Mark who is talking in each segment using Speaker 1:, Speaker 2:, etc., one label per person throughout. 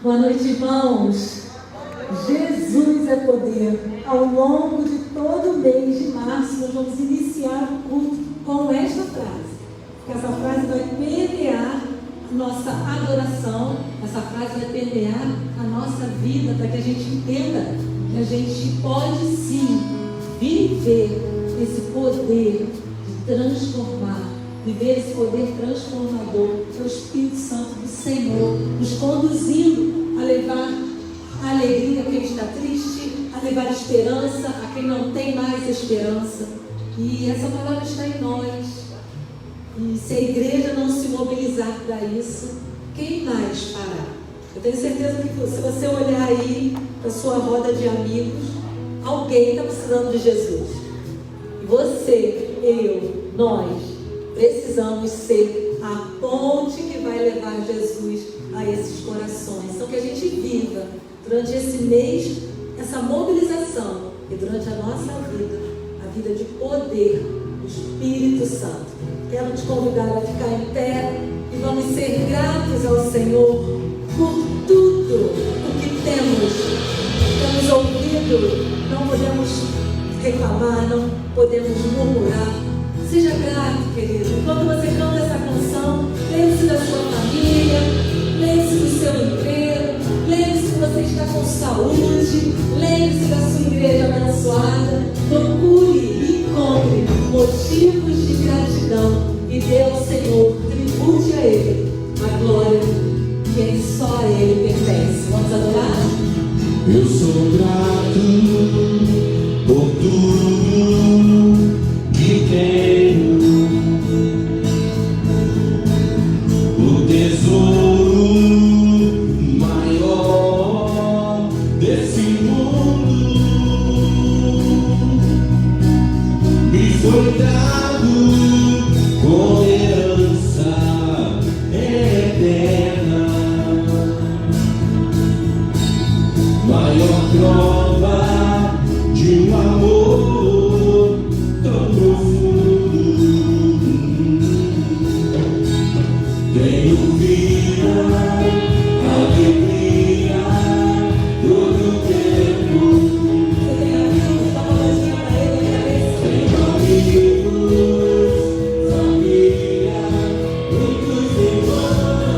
Speaker 1: Boa noite, irmãos. Jesus é poder. Ao longo de todo o mês de março, nós vamos iniciar o culto com esta frase. Porque essa frase vai permear a nossa adoração, essa frase vai permear a nossa vida, para que a gente entenda que a gente pode sim viver esse poder de transformar, viver esse poder transformador, que é o Espírito Santo do Senhor, nos conduzindo a levar a alegria a quem está triste, a levar esperança a quem não tem mais esperança. E essa palavra está em nós. E se a igreja não se mobilizar para isso, quem mais fará? Eu tenho certeza que se você olhar aí para a sua roda de amigos, alguém está precisando de Jesus. E você, eu, nós, precisamos ser a ponte que vai levar Jesus a esses corações. Então que a gente viva durante esse mês essa mobilização e durante a nossa vida, a vida de poder do Espírito Santo. Quero te convidar a ficar em pé e vamos ser gratos ao Senhor por tudo o que temos ouvido. Não podemos reclamar, não podemos murmurar. Seja grato, querido. Enquanto você canta essa canção, lembre-se da sua família, lembre-se do seu emprego, lembre-se que você está com saúde, lembre-se da sua igreja abençoada. Procure e encontre motivos de gratidão e dê ao Senhor, tribute a Ele a glória que só a Ele pertence. Vamos adorar?
Speaker 2: Eu sou grato por tudo que tenho, o tesouro maior desse mundo me foi dado com herança eterna. maior prova de um amor tão profundo. Tenho vida, alegria, todo tempo. Tenho amigos, família, muitos irmãos.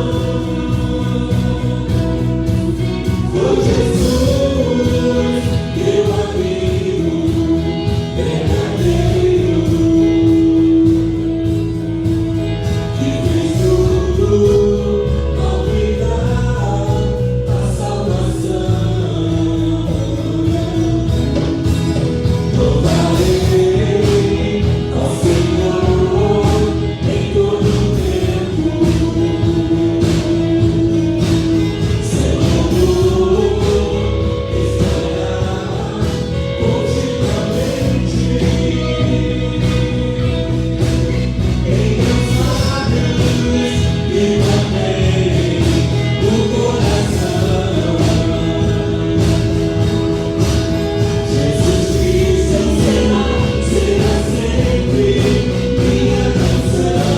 Speaker 2: Foi Jesus, meu amigo verdadeiro, que fez tudo ao me dar a salvação. Louvarei ao Senhor em todo tempo. Senhor, estará continuamente em meus lábios e também no coração. Jesus Cristo será sempre minha canção.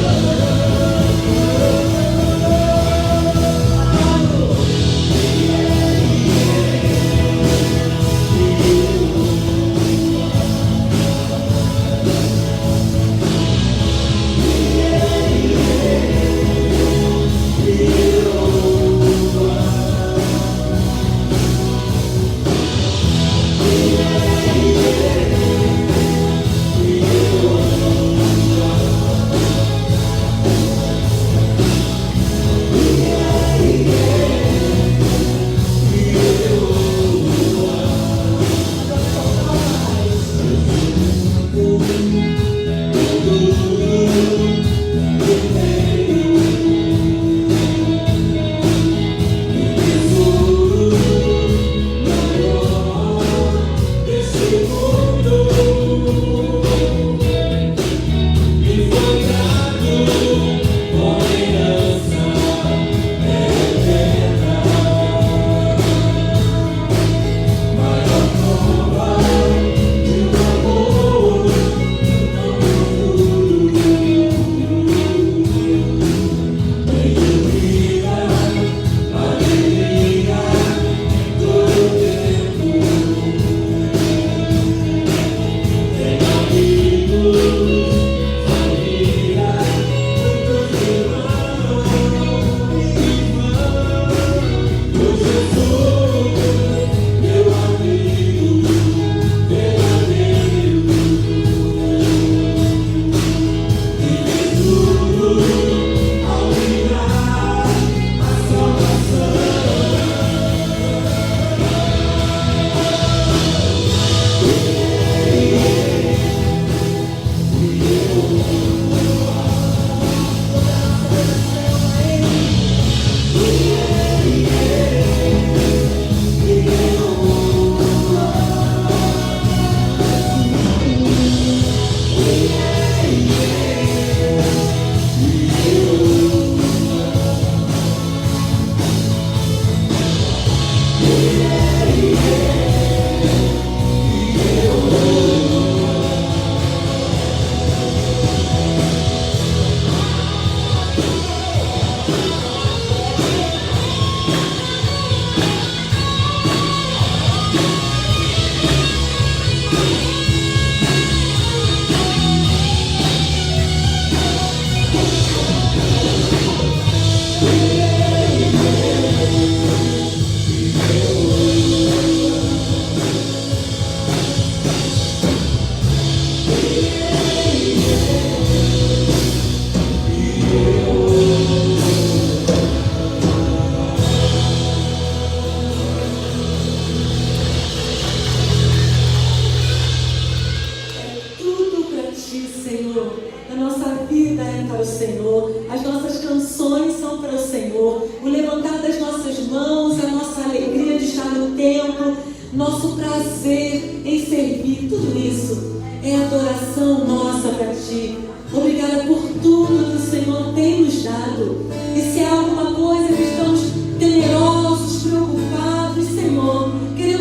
Speaker 1: nosso prazer em servir, tudo isso é adoração nossa para Ti. Obrigada por tudo que o Senhor tem nos dado. E se há alguma coisa que estamos temerosos, preocupados, Senhor, queremos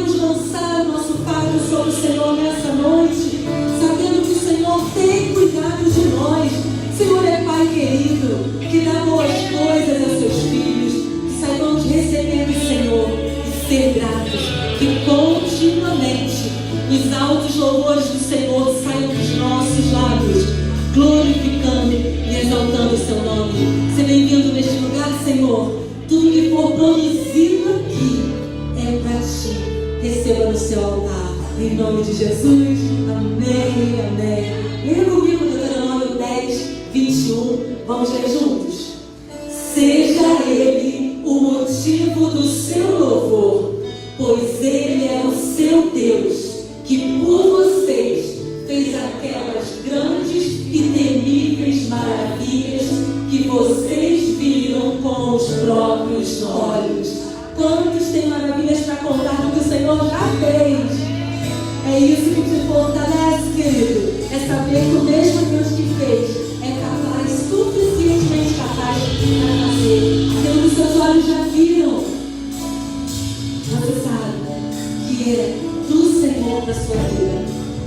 Speaker 1: ti. Receba no seu altar. Em nome de Jesus. Amém, amém. Leia comigo Deuteronômio 10, 21. Vamos ler juntos. Seja Ele o motivo do seu louvor, pois Ele é o seu Deus, que por vocês fez aquelas grandes e temíveis maravilhas que vocês viram com os próprios olhos. Quantos têm maravilhas para contar do que o Senhor já fez? É isso que te fortalece, querido. É saber que o mesmo Deus que fez é capaz, suficientemente capaz para fazer aquilo que os seus olhos já viram. Você sabe que é do Senhor da sua vida.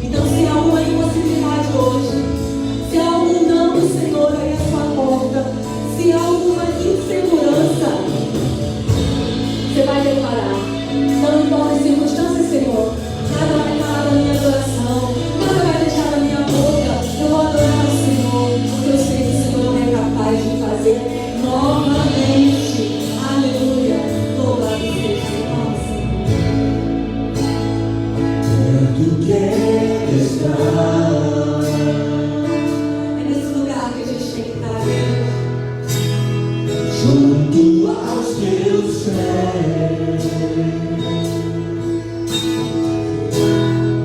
Speaker 1: Então, se há alguma impossibilidade hoje, se há algum não do Senhor aí à sua porta, se há alguma insegurança, você vai declarar: não importa as circunstâncias, Senhor, nada vai parar da minha adoração, nada vai deixar da minha boca. Eu vou adorar o Senhor, porque eu sei que o Senhor é capaz de fazer novamente. Aleluia. Louvado seja o nome, Senhor.
Speaker 2: Tu queres estar.
Speaker 1: É nesse lugar que a gente tem que estar, né?
Speaker 2: Junto aos teus pés.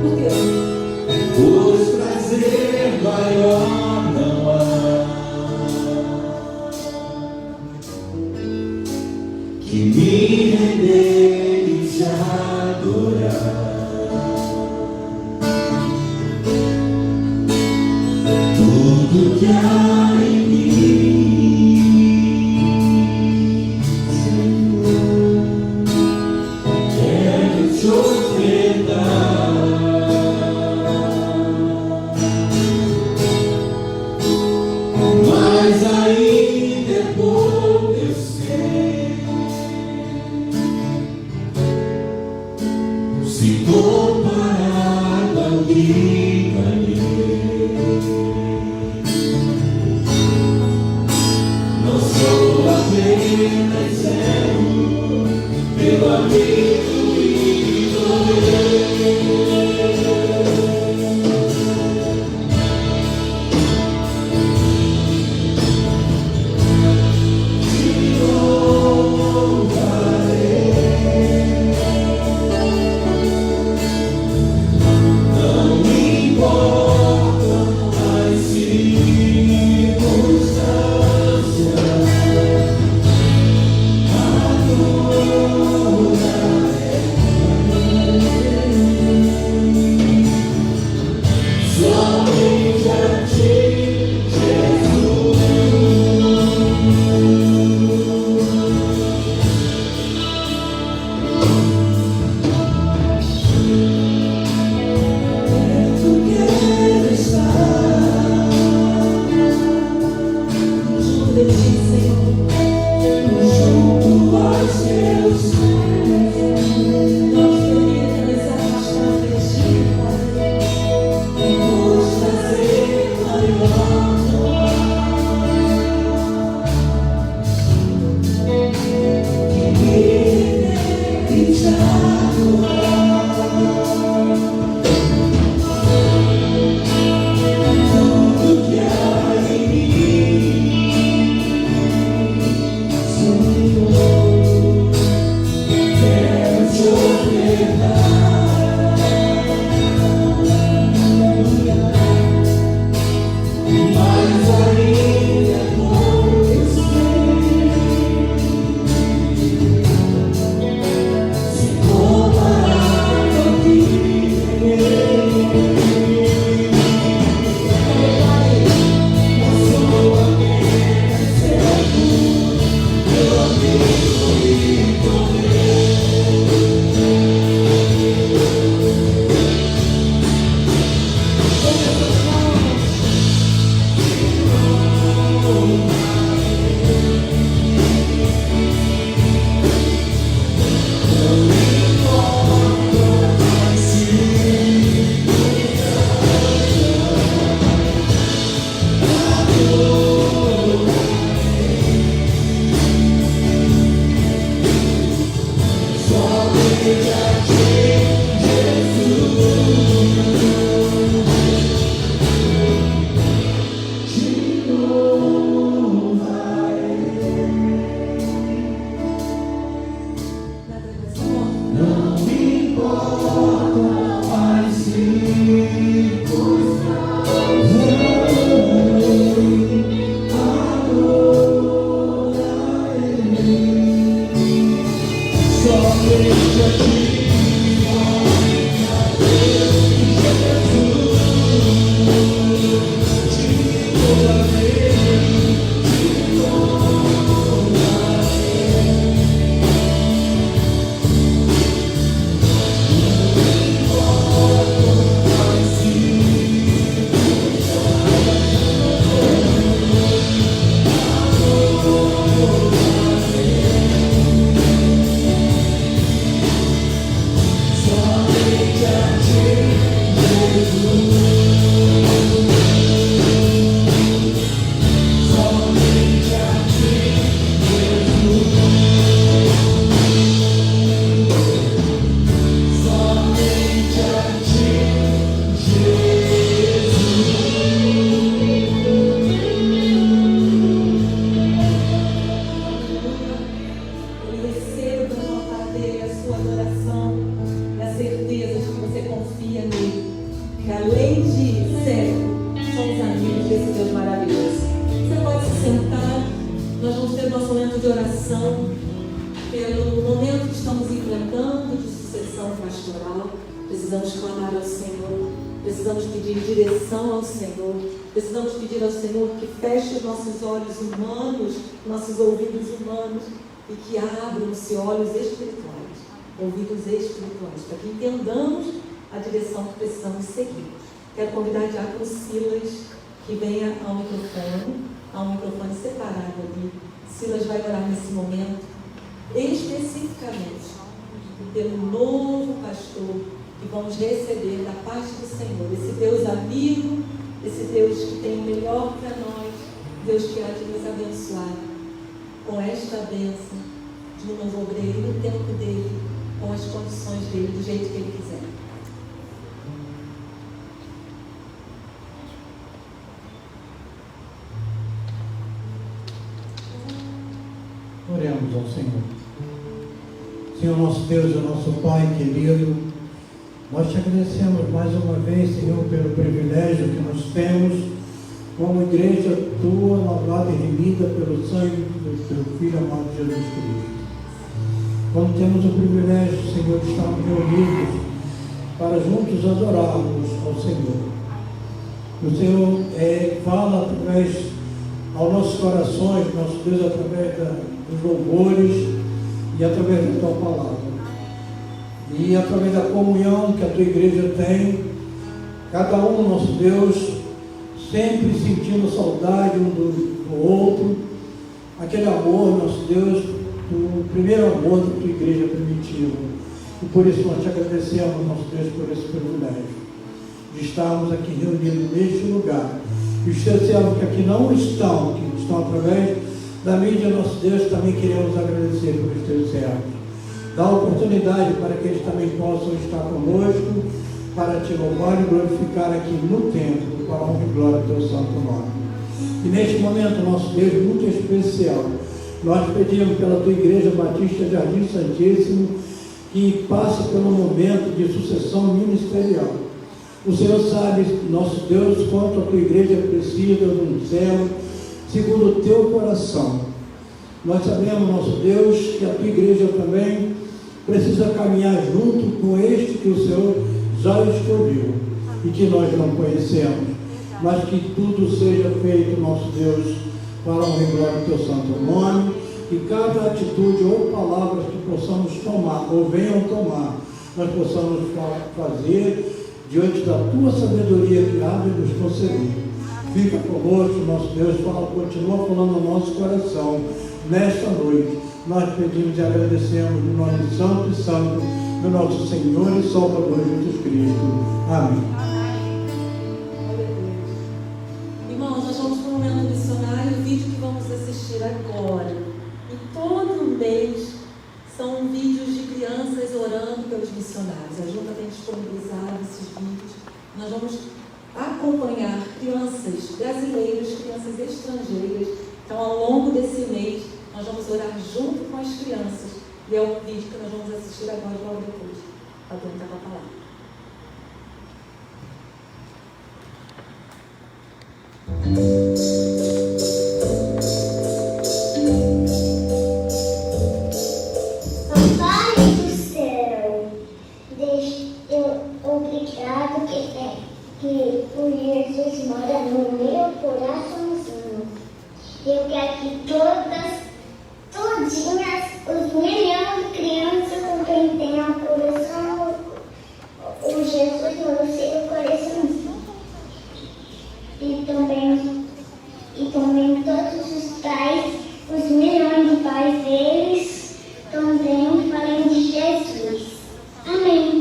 Speaker 1: Por quê?
Speaker 2: Pois prazer maior não há que me render e te adorar. Tudo que há em mim, Senhor, quero te ofertar. Mas ainda é pouco, eu sei. Se comparado ao que ganhei, não sou apenas cego pelo amigo que tomei.
Speaker 1: Nossos ouvidos humanos e que abram-se olhos espirituais, ouvidos espirituais, para que entendamos a direção que precisamos seguir. Quero convidar o diácono Silas que venha ao microfone, há um microfone separado ali. Silas vai orar nesse momento, especificamente pelo novo pastor que vamos receber da parte do Senhor, esse Deus amigo, esse Deus que tem o melhor para nós, Deus que há de nos abençoar com esta bênção de um novo obreiro no tempo dele, com as condições dele, do jeito que ele quiser.
Speaker 3: Oremos ao Senhor. Senhor nosso Deus e nosso Pai querido, nós te agradecemos mais uma vez, Senhor, pelo privilégio que nós temos como igreja tua, lavada e remida pelo sangue do teu Filho amado Jesus Cristo. Quando temos o privilégio, Senhor, de estarmos reunidos para juntos adorarmos ao Senhor. O Senhor fala através aos nossos corações, nosso Deus, através dos louvores e através da tua palavra. E através da comunhão que a tua igreja tem, cada um, nosso Deus, sempre sentindo saudade um do outro, aquele amor, nosso Deus, o primeiro amor que a tua igreja permitiu. E por isso nós te agradecemos, nosso Deus, por esse privilégio de estarmos aqui reunidos neste lugar. E os teus servos que aqui não estão, que estão através da mídia, nosso Deus, também queremos agradecer por os teus servos. Dá oportunidade para que eles também possam estar conosco, para te louvar e glorificar aqui no templo, para a honra e glória do teu santo nome. E neste momento, nosso Deus, muito especial, nós pedimos pela tua igreja Batista Jardim Santíssimo, que passe pelo momento de sucessão ministerial. O Senhor sabe, nosso Deus, quanto a tua igreja precisa de um céu segundo o teu coração. Nós sabemos, nosso Deus, que a tua igreja também precisa caminhar junto com este que o Senhor já escolheu e que nós não conhecemos, mas que tudo seja feito, nosso Deus, para a honra e glória do teu santo nome, e cada atitude ou palavras que possamos tomar, ou venham tomar, nós possamos fazer diante da tua sabedoria que há de nos conceder. Fica conosco, nosso Deus, continua falando no nosso coração nesta noite. Nós pedimos e agradecemos no nome santo e santo do nosso Senhor e Salvador Jesus Cristo. Amém.
Speaker 1: Irmãos, nós vamos para o momento missionário. O vídeo que vamos assistir agora, e todo mês, são vídeos de crianças orando pelos missionários. A Junta tem disponibilizado esses vídeos. Nós vamos acompanhar crianças brasileiras, crianças estrangeiras. Então, ao longo desse mês, nós vamos orar junto com as crianças. E é o vídeo que nós vamos assistir agora, logo depois. Adão está com a palavra.
Speaker 4: Papai do céu, obrigado que o Jesus mora no meu coraçãozinho. Eu quero que todinhas, os milhões de crianças também tenham coração, o Jesus no seu coraçãozinho. E também todos os pais, os milhões de pais deles, também falem de Jesus. Amém.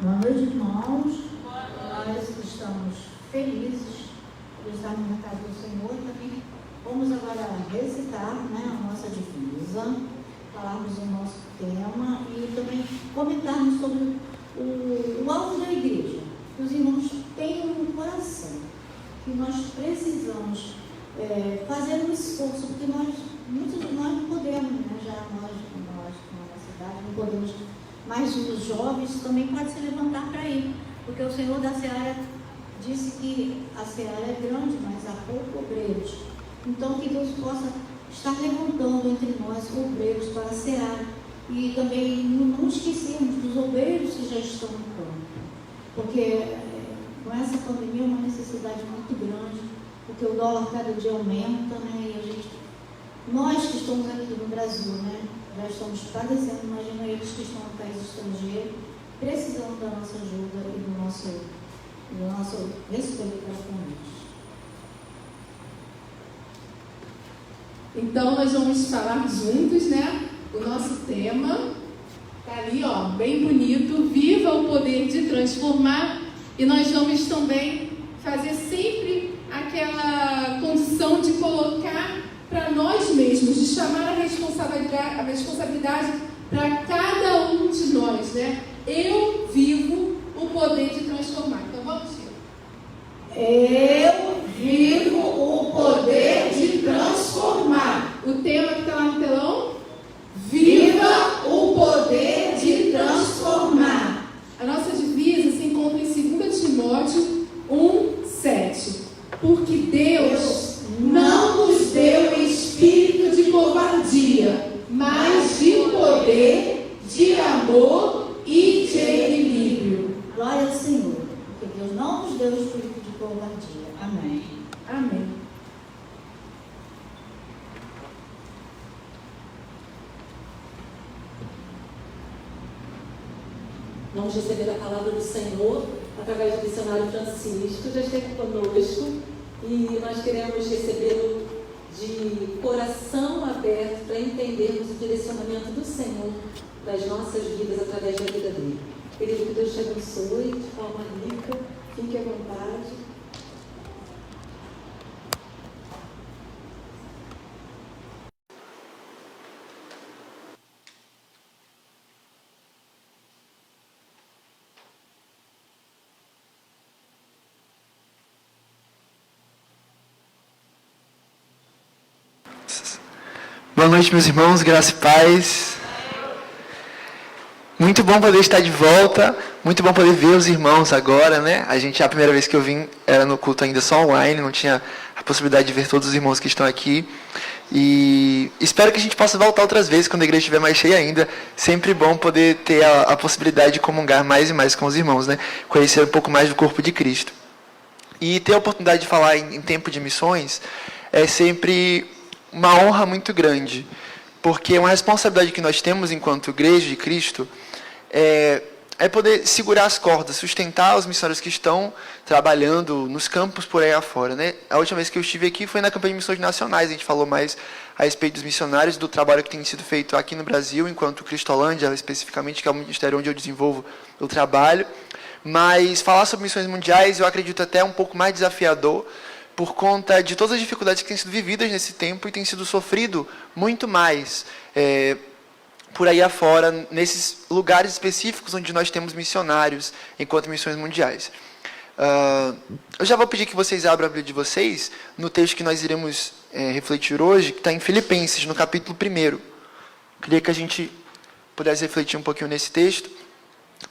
Speaker 5: Boa noite, irmãos. Nós estamos felizes por estarmos na casa do Senhor e também vamos agora recitar, a nossa divisa, falarmos o nosso tema e também comentarmos sobre o alvo da igreja. Que os irmãos tenham no coração que nós precisamos fazer um esforço, porque muitos de nós não podemos, já nós na nossa cidade, não podemos. Mas os jovens também podem se levantar para ir, porque o Senhor da Seara disse que a Seara é grande, mas há poucos obreiros. Então, que Deus possa estar levantando entre nós obreiros para a Seara e também não esquecermos dos obreiros que já estão no campo, porque com essa pandemia é uma necessidade muito grande, porque o dólar cada dia aumenta, e nós que estamos aqui no Brasil, já estamos padecendo, imagina eles que estão no país estrangeiro, precisando da nossa ajuda e do nosso respeito para com eles.
Speaker 6: Então, nós vamos falar juntos, o nosso tema, está ali, bem bonito, viva o poder de transformar, e nós vamos também fazer sempre aquela condição de colocar para nós mesmos, de chamar a responsabilidade para cada um de nós, Eu vivo o poder de transformar. Então vamos, Chico.
Speaker 2: Eu vivo o poder de transformar.
Speaker 6: O tema que está lá no telão?
Speaker 2: Viva o poder de transformar.
Speaker 6: A nossa divisa se encontra em 2 Timóteo 1:7. Porque Deus
Speaker 2: Não nos deu espírito de covardia, mas de poder, de amor e de equilíbrio.
Speaker 5: Glória ao Senhor, porque Deus não nos deu espírito de covardia. Amém.
Speaker 6: Amém.
Speaker 1: Vamos receber a palavra do Senhor através do missionário Francisco, já esteve conosco e nós queremos recebê-lo de coração aberto para entendermos o direcionamento do Senhor das nossas vidas através da vida dele. Querido, que Deus te abençoe de forma rica, fique à vontade.
Speaker 7: Boa noite, meus irmãos, graça e paz. Muito bom poder estar de volta, muito bom poder ver os irmãos agora, A primeira vez que eu vim era no culto ainda só online, não tinha a possibilidade de ver todos os irmãos que estão aqui. E espero que a gente possa voltar outras vezes, quando a igreja estiver mais cheia ainda. Sempre bom poder ter a possibilidade de comungar mais e mais com os irmãos, Conhecer um pouco mais do corpo de Cristo. E ter a oportunidade de falar em tempo de missões é sempre uma honra muito grande, porque uma responsabilidade que nós temos enquanto igreja de Cristo é poder segurar as cordas, sustentar os missionários que estão trabalhando nos campos por aí afora, A última vez que eu estive aqui foi na campanha de missões nacionais, a gente falou mais a respeito dos missionários, do trabalho que tem sido feito aqui no Brasil, enquanto Cristolândia, especificamente, que é o ministério onde eu desenvolvo o trabalho, mas falar sobre missões mundiais eu acredito até um pouco mais desafiador, por conta de todas as dificuldades que têm sido vividas nesse tempo e têm sido sofrido muito mais por aí afora, nesses lugares específicos onde nós temos missionários enquanto missões mundiais. Eu já vou pedir que vocês abram a Bíblia de vocês no texto que nós iremos refletir hoje, que está em Filipenses, no capítulo 1. Queria que a gente pudesse refletir um pouquinho nesse texto,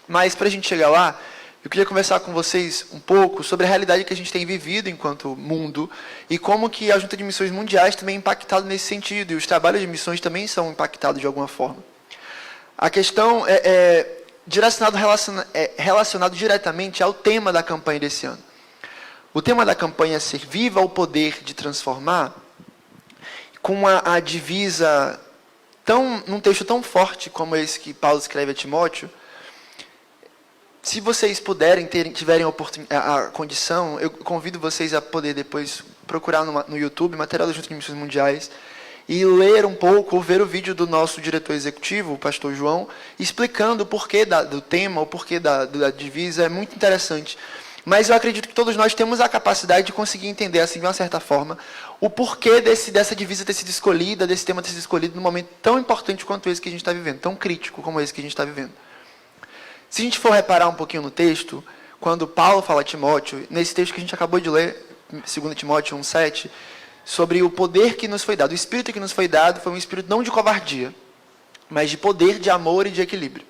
Speaker 7: mas para a gente chegar lá, eu queria conversar com vocês um pouco sobre a realidade que a gente tem vivido enquanto mundo e como que a Junta de Missões Mundiais também é impactada nesse sentido, e os trabalhos de missões também são impactados de alguma forma. A questão é relacionado diretamente ao tema da campanha desse ano. O tema da campanha é ser viva o poder de transformar, com a divisa, num texto tão forte como esse que Paulo escreve a Timóteo. Se vocês puderem, tiverem a condição, eu convido vocês a poder depois procurar no YouTube, material da Junta de Missões Mundiais, e ler um pouco, ou ver o vídeo do nosso diretor executivo, o pastor João, explicando o porquê do tema, o porquê da divisa. É muito interessante. Mas eu acredito que todos nós temos a capacidade de conseguir entender, assim, de uma certa forma, o porquê dessa divisa ter sido escolhida, desse tema ter sido escolhido num momento tão importante quanto esse que a gente está vivendo, tão crítico como esse que a gente está vivendo. Se a gente for reparar um pouquinho no texto, quando Paulo fala a Timóteo, nesse texto que a gente acabou de ler, 2 Timóteo 1,7, sobre o poder que nos foi dado. O espírito que nos foi dado foi um espírito não de covardia, mas de poder, de amor e de equilíbrio.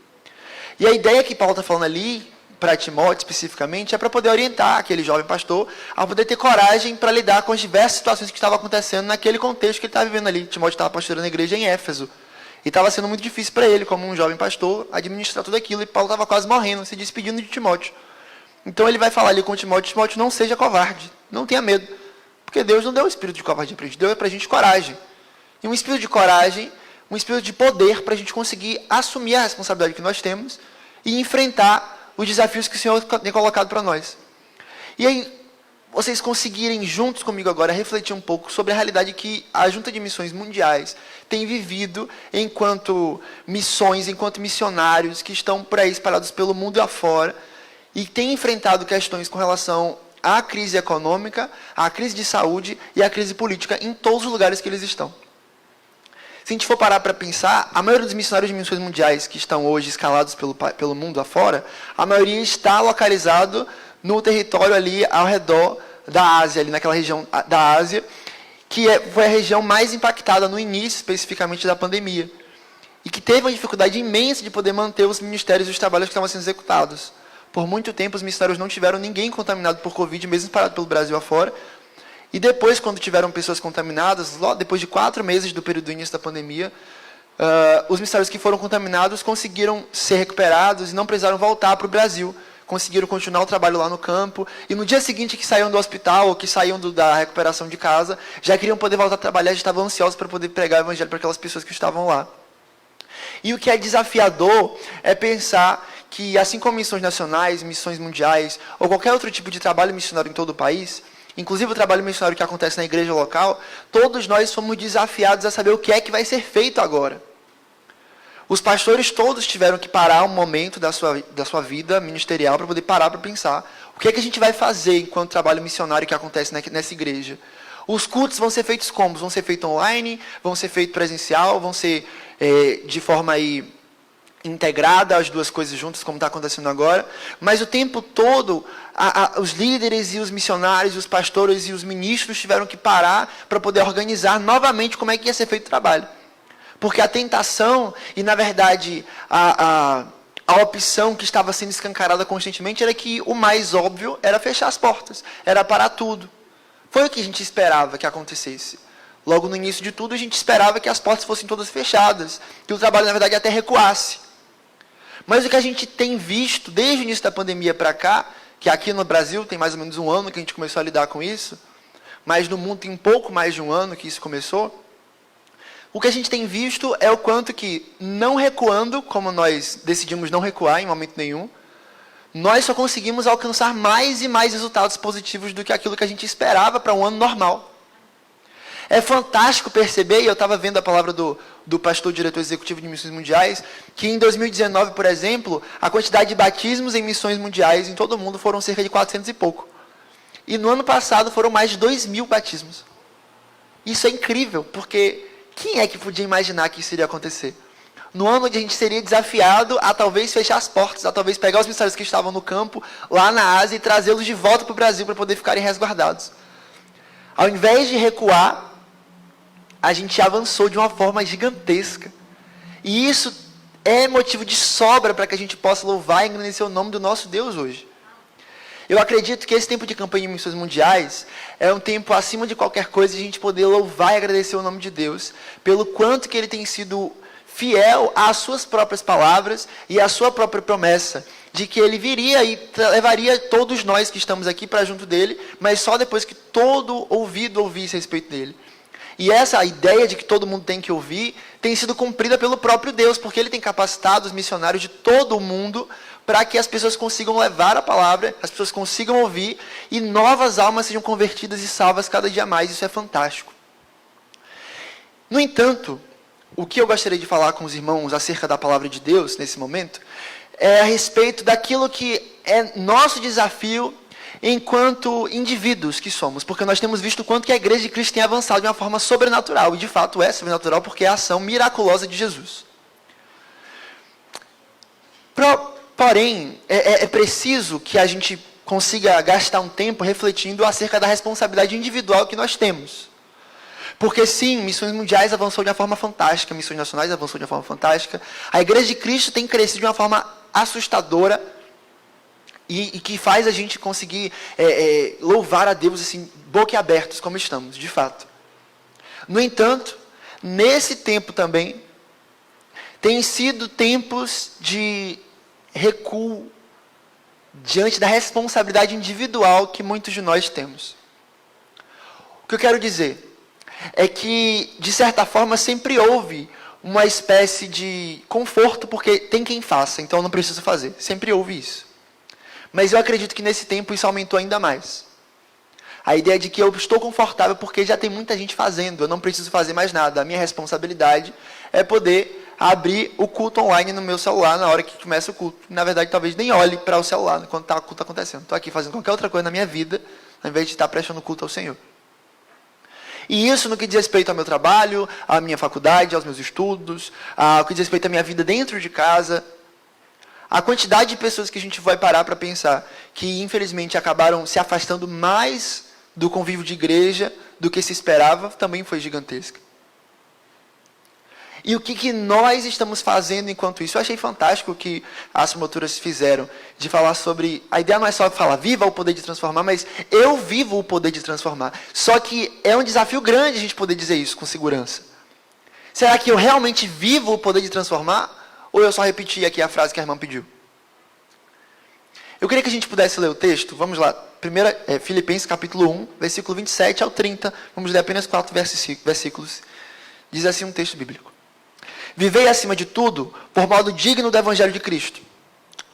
Speaker 7: E a ideia que Paulo está falando ali, para Timóteo especificamente, é para poder orientar aquele jovem pastor a poder ter coragem para lidar com as diversas situações que estavam acontecendo naquele contexto que ele estava vivendo ali. Timóteo estava pastoreando a igreja em Éfeso. E estava sendo muito difícil para ele, como um jovem pastor, administrar tudo aquilo. E Paulo estava quase morrendo, se despedindo de Timóteo. Então ele vai falar ali com Timóteo: Timóteo, não seja covarde, não tenha medo. Porque Deus não deu um espírito de covardia para a gente, deu para a gente coragem. E um espírito de coragem, um espírito de poder para a gente conseguir assumir a responsabilidade que nós temos e enfrentar os desafios que o Senhor tem colocado para nós. E aí, vocês conseguirem juntos comigo agora refletir um pouco sobre a realidade que a Junta de Missões Mundiais tem vivido enquanto missões, enquanto missionários que estão por aí espalhados pelo mundo afora e tem enfrentado questões com relação à crise econômica, à crise de saúde e à crise política em todos os lugares que eles estão. Se a gente for parar para pensar, a maioria dos missionários de missões mundiais que estão hoje escalados pelo mundo afora, a maioria está localizado no território ali ao redor da Ásia, ali naquela região da Ásia, que foi a região mais impactada no início, especificamente, da pandemia. E que teve uma dificuldade imensa de poder manter os ministérios e os trabalhos que estavam sendo executados. Por muito tempo, os missionários não tiveram ninguém contaminado por Covid, mesmo espalhado pelo Brasil afora. E depois, quando tiveram pessoas contaminadas, depois de 4 meses do período do início da pandemia, os missionários que foram contaminados conseguiram ser recuperados e não precisaram voltar para o Brasil. Conseguiram continuar o trabalho lá no campo, e no dia seguinte que saíam do hospital, ou que saíam da recuperação de casa, já queriam poder voltar a trabalhar, já estavam ansiosos para poder pregar o evangelho para aquelas pessoas que estavam lá. E o que é desafiador é pensar que, assim como missões nacionais, missões mundiais, ou qualquer outro tipo de trabalho missionário em todo o país, inclusive o trabalho missionário que acontece na igreja local, todos nós somos desafiados a saber o que é que vai ser feito agora. Os pastores todos tiveram que parar um momento da sua vida ministerial para poder parar para pensar o que é que a gente vai fazer enquanto trabalho missionário que acontece nessa igreja. Os cultos vão ser feitos como? Vão ser feitos online, vão ser feitos presencial, vão ser de forma aí integrada, as duas coisas juntas, como está acontecendo agora. Mas o tempo todo, os líderes e os missionários, os pastores e os ministros tiveram que parar para poder organizar novamente como é que ia ser feito o trabalho. Porque a tentação e, na verdade, a opção que estava sendo escancarada constantemente era que o mais óbvio era fechar as portas, era parar tudo. Foi o que a gente esperava que acontecesse. Logo no início de tudo, a gente esperava que as portas fossem todas fechadas, que o trabalho, na verdade, até recuasse. Mas o que a gente tem visto desde o início da pandemia para cá, que aqui no Brasil tem mais ou menos 1 ano que a gente começou a lidar com isso, mas no mundo tem um pouco mais de 1 ano que isso começou, o que a gente tem visto é o quanto que, não recuando, como nós decidimos não recuar em momento nenhum, nós só conseguimos alcançar mais e mais resultados positivos do que aquilo que a gente esperava para um ano normal. É fantástico perceber, e eu estava vendo a palavra do pastor diretor executivo de missões mundiais, que em 2019, por exemplo, a quantidade de batismos em missões mundiais em todo o mundo foram cerca de 400 e pouco. E no ano passado foram mais de 2.000 batismos. Isso é incrível, porque quem é que podia imaginar que isso iria acontecer? No ano onde a gente seria desafiado a talvez fechar as portas, a talvez pegar os missionários que estavam no campo, lá na Ásia, e trazê-los de volta para o Brasil para poder ficarem resguardados. Ao invés de recuar, a gente avançou de uma forma gigantesca. E isso é motivo de sobra para que a gente possa louvar e engrandecer o nome do nosso Deus hoje. Eu acredito que esse tempo de campanha em missões mundiais é um tempo acima de qualquer coisa de a gente poder louvar e agradecer o nome de Deus pelo quanto que Ele tem sido fiel às suas próprias palavras e à sua própria promessa de que Ele viria e levaria todos nós que estamos aqui para junto dEle, mas só depois que todo ouvido ouvisse a respeito dEle. E essa ideia de que todo mundo tem que ouvir tem sido cumprida pelo próprio Deus, porque Ele tem capacitado os missionários de todo o mundo para que as pessoas consigam levar a palavra, as pessoas consigam ouvir e novas almas sejam convertidas e salvas cada dia mais. Isso é fantástico. No entanto, o que eu gostaria de falar com os irmãos acerca da palavra de Deus nesse momento é a respeito daquilo que é nosso desafio enquanto indivíduos que somos, porque nós temos visto o quanto que a Igreja de Cristo tem avançado de uma forma sobrenatural, e de fato é sobrenatural porque é a ação miraculosa de Jesus. Porém, é preciso que a gente consiga gastar um tempo refletindo acerca da responsabilidade individual que nós temos. Porque sim, missões mundiais avançou de uma forma fantástica, missões nacionais avançou de uma forma fantástica, a Igreja de Cristo tem crescido de uma forma assustadora, e que faz a gente conseguir louvar a Deus assim, boquiabertos, como estamos, de fato. No entanto, nesse tempo também, tem sido tempos de recuo diante da responsabilidade individual que muitos de nós temos. O que eu quero dizer é que, de certa forma, sempre houve uma espécie de conforto, porque tem quem faça, então eu não preciso fazer. Sempre houve isso. Mas eu acredito que nesse tempo isso aumentou ainda mais. A ideia de que eu estou confortável porque já tem muita gente fazendo, eu não preciso fazer mais nada. A minha responsabilidade é poder abrir o culto online no meu celular na hora que começa o culto. Na verdade, talvez nem olhe para o celular quando está o culto acontecendo. Estou aqui fazendo qualquer outra coisa na minha vida, ao invés de estar prestando culto ao Senhor. E isso no que diz respeito ao meu trabalho, à minha faculdade, aos meus estudos, ao que diz respeito à minha vida dentro de casa. A quantidade de pessoas que a gente vai parar para pensar que, infelizmente, acabaram se afastando mais do convívio de igreja do que se esperava, também foi gigantesca. E o que nós estamos fazendo enquanto isso? Eu achei fantástico o que as promotoras fizeram, de falar sobre... A ideia não é só falar, viva o poder de transformar, mas eu vivo o poder de transformar. Só que é um desafio grande a gente poder dizer isso com segurança. Será que eu realmente vivo o poder de transformar? Ou eu só repeti aqui a frase que a irmã pediu? Eu queria que a gente pudesse ler o texto. Vamos lá. Filipenses capítulo 1, versículo 27 ao 30. Vamos ler apenas 4 versículos. Diz assim um texto bíblico. Vivei acima de tudo por modo digno do Evangelho de Cristo,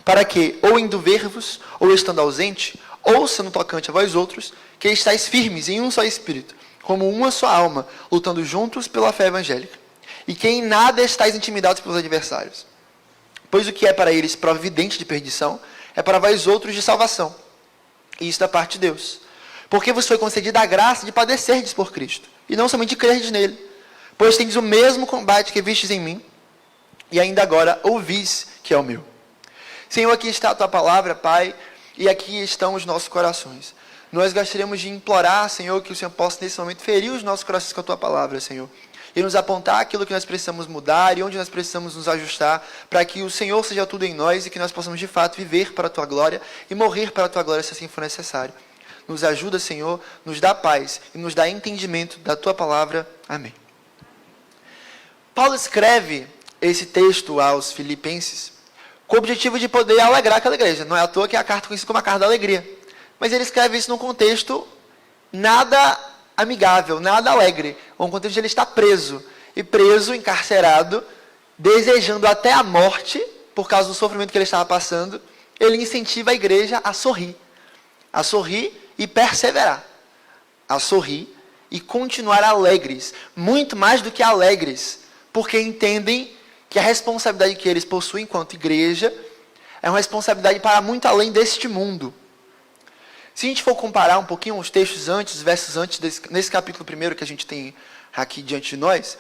Speaker 7: para que, ou indo ver-vos, ou estando ausente, ouça no tocante a vós outros, que estáis firmes em um só Espírito, como uma só alma, lutando juntos pela fé evangélica. E que em nada estáis intimidados pelos adversários. Pois o que é para eles prova evidente de perdição, é para vós outros de salvação. E isso da parte de Deus. Porque vos foi concedida a graça de padecerdes por Cristo, e não somente de crerdes nele. Pois tendes o mesmo combate que vistes em mim, e ainda agora ouvis que é o meu. Senhor, aqui está a tua palavra, Pai, e aqui estão os nossos corações. Nós gostaríamos de implorar, Senhor, que o Senhor possa nesse momento ferir os nossos corações com a tua palavra, Senhor. E nos apontar aquilo que nós precisamos mudar e onde nós precisamos nos ajustar para que o Senhor seja tudo em nós e que nós possamos de fato viver para a Tua glória e morrer para a Tua glória se assim for necessário. Nos ajuda, Senhor, nos dá paz e nos dá entendimento da Tua palavra. Amém. Paulo escreve esse texto aos Filipenses com o objetivo de poder alegrar aquela igreja. Não é à toa que a carta é conhecida como a carta da alegria. Mas ele escreve isso num contexto nada amigável, nada alegre. Um contexto de ele estar preso. E preso, encarcerado, desejando até a morte, por causa do sofrimento que ele estava passando, ele incentiva a igreja a sorrir. A sorrir e perseverar. A sorrir e continuar alegres, muito mais do que alegres, porque entendem que a responsabilidade que eles possuem enquanto igreja é uma responsabilidade para muito além deste mundo. Se a gente for comparar um pouquinho os textos antes, os versos antes, nesse capítulo 1 que a gente tem aqui diante de nós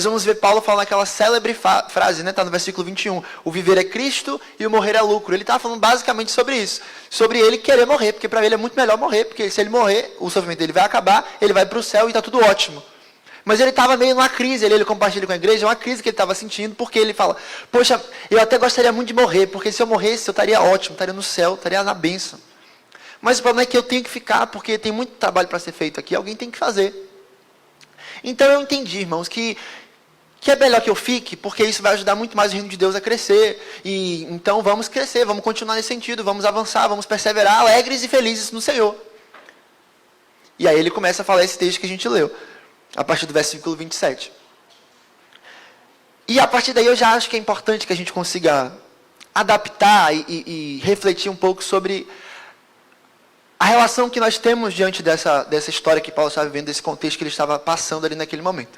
Speaker 7: vamos ver Paulo falando aquela célebre frase, né? Está no versículo 21, o viver é Cristo e o morrer é lucro. Ele está falando basicamente sobre isso, sobre ele querer morrer, porque para ele é muito melhor morrer, porque se ele morrer, o sofrimento dele vai acabar, ele vai para o céu e está tudo ótimo. Mas ele estava meio numa crise, ele compartilha com a igreja, uma crise que ele estava sentindo, porque ele fala, poxa, eu até gostaria muito de morrer, porque se eu morresse eu estaria ótimo, estaria no céu, estaria na bênção. Mas o problema é que eu tenho que ficar, porque tem muito trabalho para ser feito aqui, alguém tem que fazer. Então eu entendi, irmãos, que é melhor que eu fique, porque isso vai ajudar muito mais o reino de Deus a crescer. E então vamos crescer, vamos continuar nesse sentido, vamos avançar, vamos perseverar alegres e felizes no Senhor. E aí ele começa a falar esse texto que a gente leu, a partir do versículo 27. E a partir daí eu já acho que é importante que a gente consiga adaptar e refletir um pouco sobre a relação que nós temos diante dessa história que Paulo estava vivendo, desse contexto que ele estava passando ali naquele momento.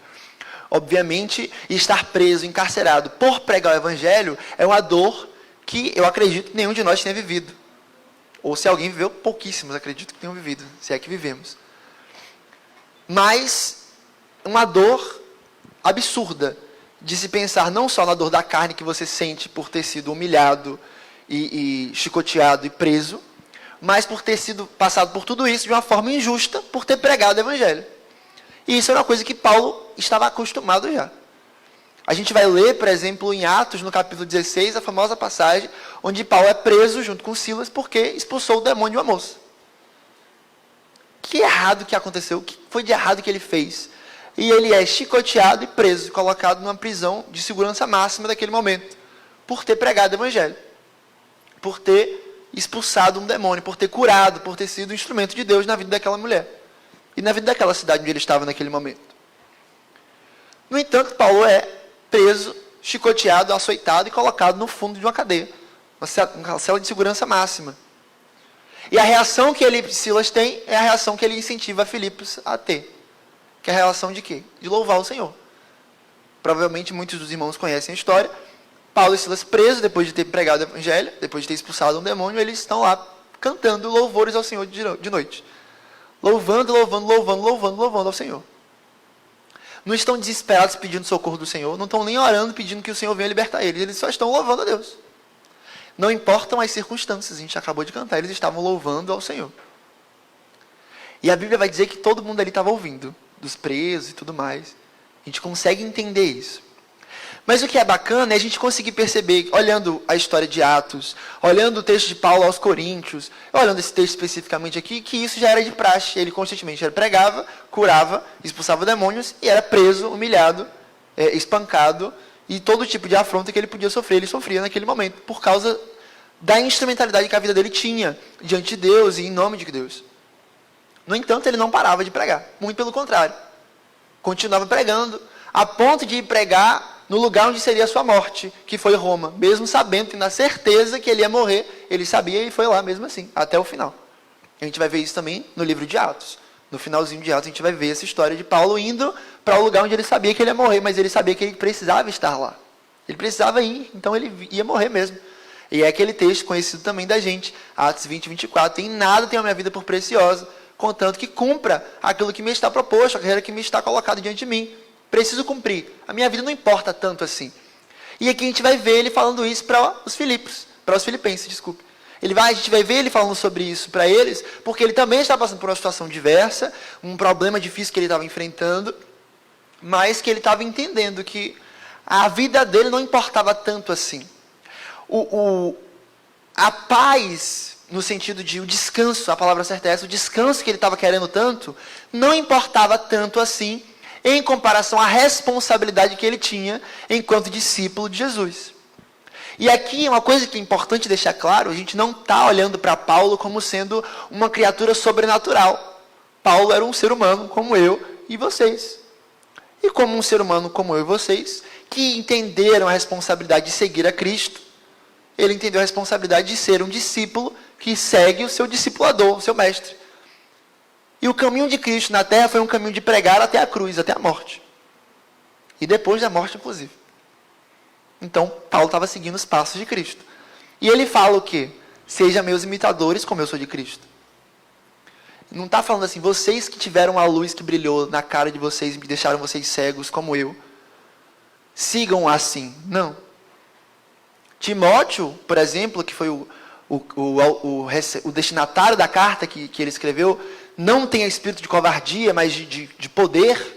Speaker 7: Obviamente, estar preso, encarcerado por pregar o evangelho é uma dor que eu acredito que nenhum de nós tenha vivido. Ou se alguém viveu, pouquíssimos acredito que tenham vivido, se é que vivemos. Mas uma dor absurda de se pensar não só na dor da carne que você sente por ter sido humilhado e chicoteado e preso, mas por ter sido passado por tudo isso de uma forma injusta, por ter pregado o evangelho. E isso é uma coisa que Paulo estava acostumado já. A gente vai ler, por exemplo, em Atos, no capítulo 16, a famosa passagem, onde Paulo é preso junto com Silas, porque expulsou o demônio de uma moça. Que errado que aconteceu, o que foi de errado que ele fez? E ele é chicoteado e preso, colocado numa prisão de segurança máxima daquele momento, por ter pregado o evangelho, por ter expulsado um demônio, por ter curado, por ter sido um instrumento de Deus na vida daquela mulher e na vida daquela cidade onde ele estava naquele momento. No entanto, Paulo é preso, chicoteado, açoitado e colocado no fundo de uma cadeia, uma cela de segurança máxima. E a reação que ele e Silas têm é a reação que ele incentiva a Filipos a ter, que é a reação de quê? De louvar o Senhor. Provavelmente muitos dos irmãos conhecem a história. Paulo e Silas presos, depois de ter pregado o evangelho, depois de ter expulsado um demônio, eles estão lá cantando louvores ao Senhor de noite. Louvando ao Senhor. Não estão desesperados pedindo socorro do Senhor, não estão nem orando pedindo que o Senhor venha libertar eles só estão louvando a Deus. Não importam as circunstâncias, a gente acabou de cantar, eles estavam louvando ao Senhor. E a Bíblia vai dizer que todo mundo ali estava ouvindo, dos presos e tudo mais. A gente consegue entender isso. Mas o que é bacana é a gente conseguir perceber, olhando a história de Atos, olhando o texto de Paulo aos Coríntios, olhando esse texto especificamente aqui, que isso já era de praxe. Ele constantemente pregava, curava, expulsava demônios e era preso, humilhado, espancado e todo tipo de afronta que ele podia sofrer, ele sofria naquele momento, por causa da instrumentalidade que a vida dele tinha diante de Deus e em nome de Deus. No entanto, ele não parava de pregar, muito pelo contrário. Continuava pregando, a ponto de ir pregar no lugar onde seria a sua morte, que foi Roma, mesmo sabendo e na certeza que ele ia morrer, ele sabia e foi lá mesmo assim, até o final. A gente vai ver isso também no livro de Atos. No finalzinho de Atos a gente vai ver essa história de Paulo indo para o lugar onde ele sabia que ele ia morrer, mas ele sabia que ele precisava estar lá. Ele precisava ir, então ele ia morrer mesmo. E é aquele texto conhecido também da gente, Atos 20, 24, em nada tenho a minha vida por preciosa, contanto que cumpra aquilo que me está proposto, a carreira que me está colocada diante de mim. Preciso cumprir. A minha vida não importa tanto assim. E aqui a gente vai ver ele falando isso para os filipenses, desculpe. A gente vai ver ele falando sobre isso para eles, porque ele também está passando por uma situação diversa, um problema difícil que ele estava enfrentando, mas que ele estava entendendo que a vida dele não importava tanto assim. A paz, no sentido de o descanso, a palavra certa é essa, o descanso que ele estava querendo tanto, não importava tanto assim, em comparação à responsabilidade que ele tinha enquanto discípulo de Jesus. E aqui uma coisa que é importante deixar claro, a gente não está olhando para Paulo como sendo uma criatura sobrenatural. Paulo era um ser humano como eu e vocês. E como um ser humano como eu e vocês, que entenderam a responsabilidade de seguir a Cristo, ele entendeu a responsabilidade de ser um discípulo que segue o seu discipulador, o seu mestre. E o caminho de Cristo na terra foi um caminho de pregar até a cruz, até a morte. E depois da morte, inclusive. Então, Paulo estava seguindo os passos de Cristo. E ele fala o quê? Sejam meus imitadores como eu sou de Cristo. Não está falando assim, vocês que tiveram a luz que brilhou na cara de vocês e me deixaram vocês cegos como eu, sigam assim. Não. Timóteo, por exemplo, que foi o destinatário da carta que ele escreveu, não tem espírito de covardia, mas de poder.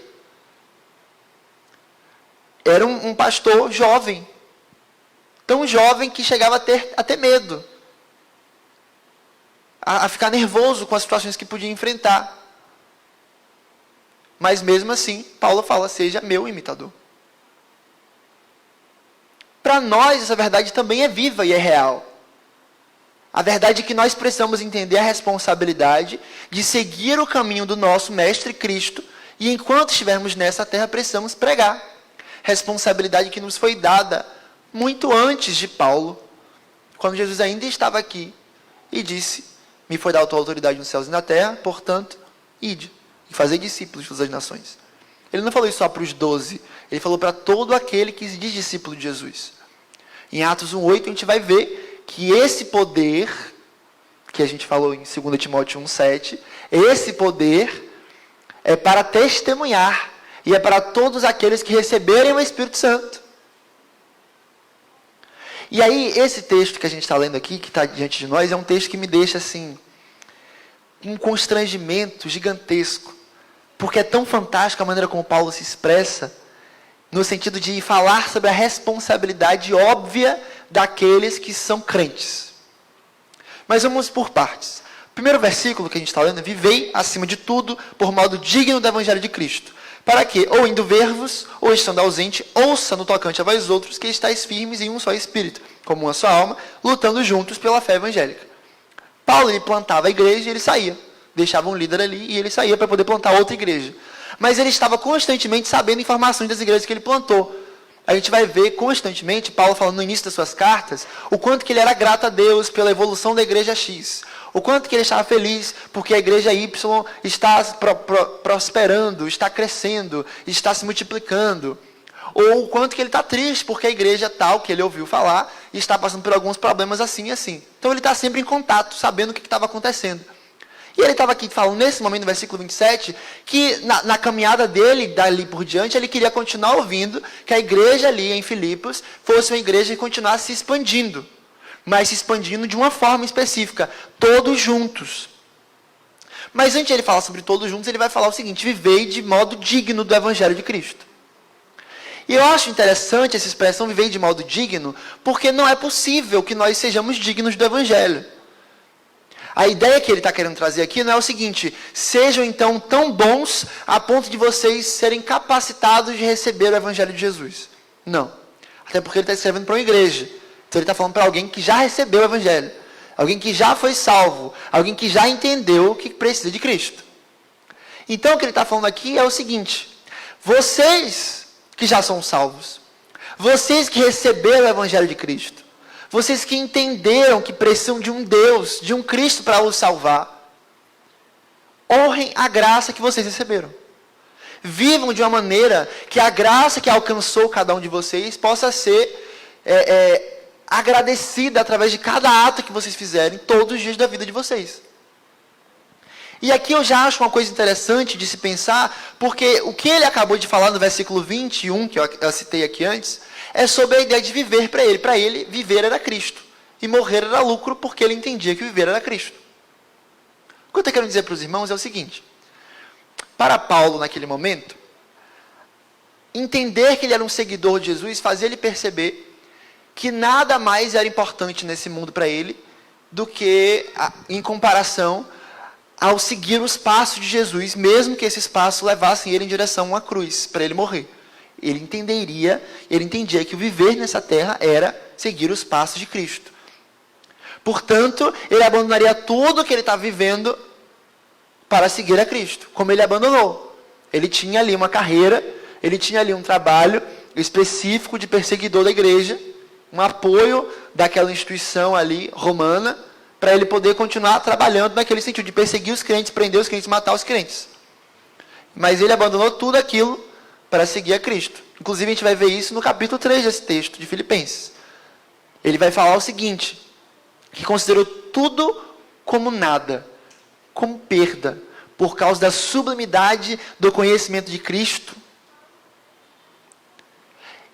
Speaker 7: Era um pastor jovem. Tão jovem que chegava a ter medo. A ficar nervoso com as situações que podia enfrentar. Mas mesmo assim, Paulo fala, seja meu imitador. Para nós, essa verdade também é viva e é real. A verdade é que nós precisamos entender a responsabilidade de seguir o caminho do nosso Mestre Cristo, e enquanto estivermos nessa terra, precisamos pregar. Responsabilidade que nos foi dada muito antes de Paulo, quando Jesus ainda estava aqui, e disse, me foi dada a tua autoridade nos céus e na terra, portanto, ide, e fazer discípulos de todas as nações. Ele não falou isso só para os 12, ele falou para todo aquele que se diz discípulo de Jesus. Em Atos 1:8 a gente vai ver que esse poder, que a gente falou em 2 Timóteo 1:7, esse poder é para testemunhar, e é para todos aqueles que receberem o Espírito Santo. E aí, esse texto que a gente está lendo aqui, que está diante de nós, é um texto que me deixa assim, um constrangimento gigantesco, porque é tão fantástico a maneira como Paulo se expressa, no sentido de falar sobre a responsabilidade óbvia daqueles que são crentes. Mas vamos por partes. O primeiro versículo que a gente está lendo, vivei, acima de tudo, por modo digno do Evangelho de Cristo, para que, ou indo ver-vos, ou estando ausente, ouça no tocante a vós outros, que estáis firmes em um só Espírito, como uma só alma, lutando juntos pela fé evangélica. Paulo, ele plantava a igreja e ele saía. Deixava um líder ali e ele saía para poder plantar outra igreja. Mas ele estava constantemente sabendo informações das igrejas que ele plantou. A gente vai ver constantemente, Paulo falando no início das suas cartas, o quanto que ele era grato a Deus pela evolução da igreja X. O quanto que ele estava feliz porque a igreja Y está prosperando, está crescendo, está se multiplicando. Ou o quanto que ele está triste porque a igreja tal, que ele ouviu falar, está passando por alguns problemas assim e assim. Então ele está sempre em contato, sabendo o que estava acontecendo. E ele estava aqui falando, nesse momento, no versículo 27, que na caminhada dele, dali por diante, ele queria continuar ouvindo que a igreja ali em Filipos fosse uma igreja que continuasse se expandindo. Mas se expandindo de uma forma específica, todos juntos. Mas antes de ele falar sobre todos juntos, ele vai falar o seguinte, vivei de modo digno do Evangelho de Cristo. E eu acho interessante essa expressão, vivei de modo digno, porque não é possível que nós sejamos dignos do Evangelho. A ideia que ele está querendo trazer aqui não é o seguinte, sejam então tão bons a ponto de vocês serem capacitados de receber o Evangelho de Jesus. Não. Até porque ele está escrevendo para uma igreja. Então ele está falando para alguém que já recebeu o Evangelho. Alguém que já foi salvo. Alguém que já entendeu que precisa de Cristo. Então o que ele está falando aqui é o seguinte, vocês que já são salvos, vocês que receberam o Evangelho de Cristo, vocês que entenderam que precisam de um Deus, de um Cristo para os salvar, honrem a graça que vocês receberam. Vivam de uma maneira que a graça que alcançou cada um de vocês possa ser agradecida através de cada ato que vocês fizerem todos os dias da vida de vocês. E aqui eu já acho uma coisa interessante de se pensar, porque o que ele acabou de falar no versículo 21, que eu citei aqui antes, é sobre a ideia de viver para ele. Para ele, viver era Cristo. E morrer era lucro, porque ele entendia que viver era Cristo. O que eu estou querendo dizer para os irmãos é o seguinte. Para Paulo, naquele momento, entender que ele era um seguidor de Jesus fazia ele perceber que nada mais era importante nesse mundo para ele do que, em comparação ao seguir os passos de Jesus, mesmo que esses passos levassem ele em direção a uma cruz, para ele morrer. Ele entendia que o viver nessa terra era seguir os passos de Cristo. Portanto, ele abandonaria tudo que ele estava vivendo para seguir a Cristo, como ele abandonou. Ele tinha ali uma carreira, ele tinha ali um trabalho específico de perseguidor da igreja, um apoio daquela instituição ali romana, para ele poder continuar trabalhando naquele sentido de perseguir os crentes, prender os crentes, matar os crentes. Mas ele abandonou tudo aquilo para seguir a Cristo. Inclusive, a gente vai ver isso no capítulo 3 desse texto, de Filipenses. Ele vai falar o seguinte, que considerou tudo como nada, como perda, por causa da sublimidade do conhecimento de Cristo.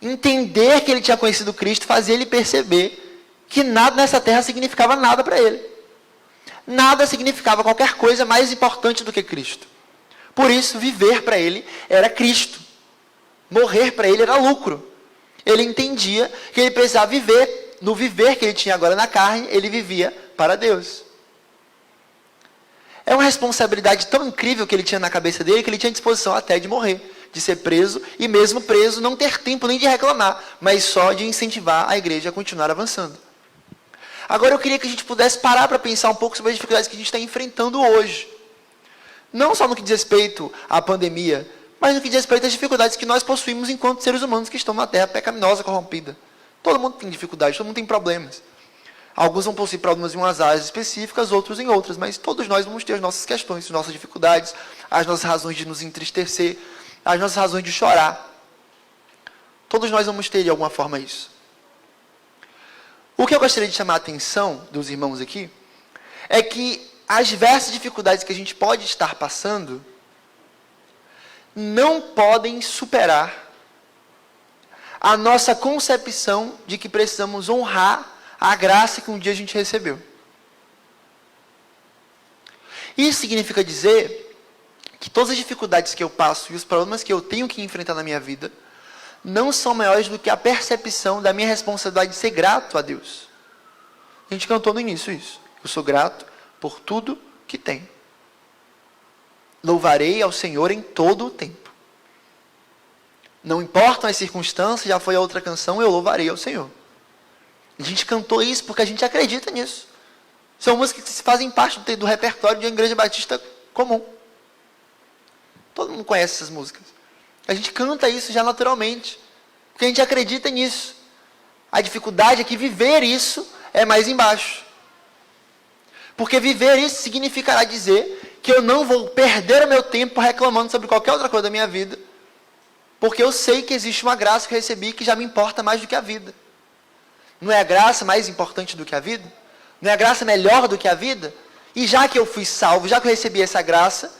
Speaker 7: Entender que ele tinha conhecido Cristo fazia ele perceber que nada nessa terra significava nada para ele. Nada significava qualquer coisa mais importante do que Cristo. Por isso, viver para ele era Cristo. Morrer para ele era lucro. Ele entendia que ele precisava viver, no viver que ele tinha agora na carne, ele vivia para Deus. É uma responsabilidade tão incrível que ele tinha na cabeça dele, que ele tinha disposição até de morrer, de ser preso, e mesmo preso não ter tempo nem de reclamar, mas só de incentivar a igreja a continuar avançando. Agora eu queria que a gente pudesse parar para pensar um pouco sobre as dificuldades que a gente está enfrentando hoje. Não só no que diz respeito à pandemia, mas no que diz respeito às dificuldades que nós possuímos enquanto seres humanos que estão na terra pecaminosa, corrompida. Todo mundo tem dificuldades, todo mundo tem problemas. Alguns vão possuir problemas em umas áreas específicas, outros em outras, mas todos nós vamos ter as nossas questões, as nossas dificuldades, as nossas razões de nos entristecer, as nossas razões de chorar. Todos nós vamos ter de alguma forma isso. O que eu gostaria de chamar a atenção dos irmãos aqui é que as diversas dificuldades que a gente pode estar passando não podem superar a nossa concepção de que precisamos honrar a graça que um dia a gente recebeu. Isso significa dizer que todas as dificuldades que eu passo e os problemas que eu tenho que enfrentar na minha vida não são maiores do que a percepção da minha responsabilidade de ser grato a Deus. A gente cantou no início isso. Eu sou grato por tudo que tenho. Louvarei ao Senhor em todo o tempo. Não importam as circunstâncias, já foi a outra canção, eu louvarei ao Senhor. A gente cantou isso porque a gente acredita nisso. São músicas que fazem parte do repertório de uma igreja batista comum. Todo mundo conhece essas músicas. A gente canta isso já naturalmente, porque a gente acredita nisso. A dificuldade é que viver isso é mais embaixo. Porque viver isso significará dizer que eu não vou perder o meu tempo reclamando sobre qualquer outra coisa da minha vida, porque eu sei que existe uma graça que eu recebi que já me importa mais do que a vida. Não é a graça mais importante do que a vida? Não é a graça melhor do que a vida? E já que eu fui salvo, já que eu recebi essa graça,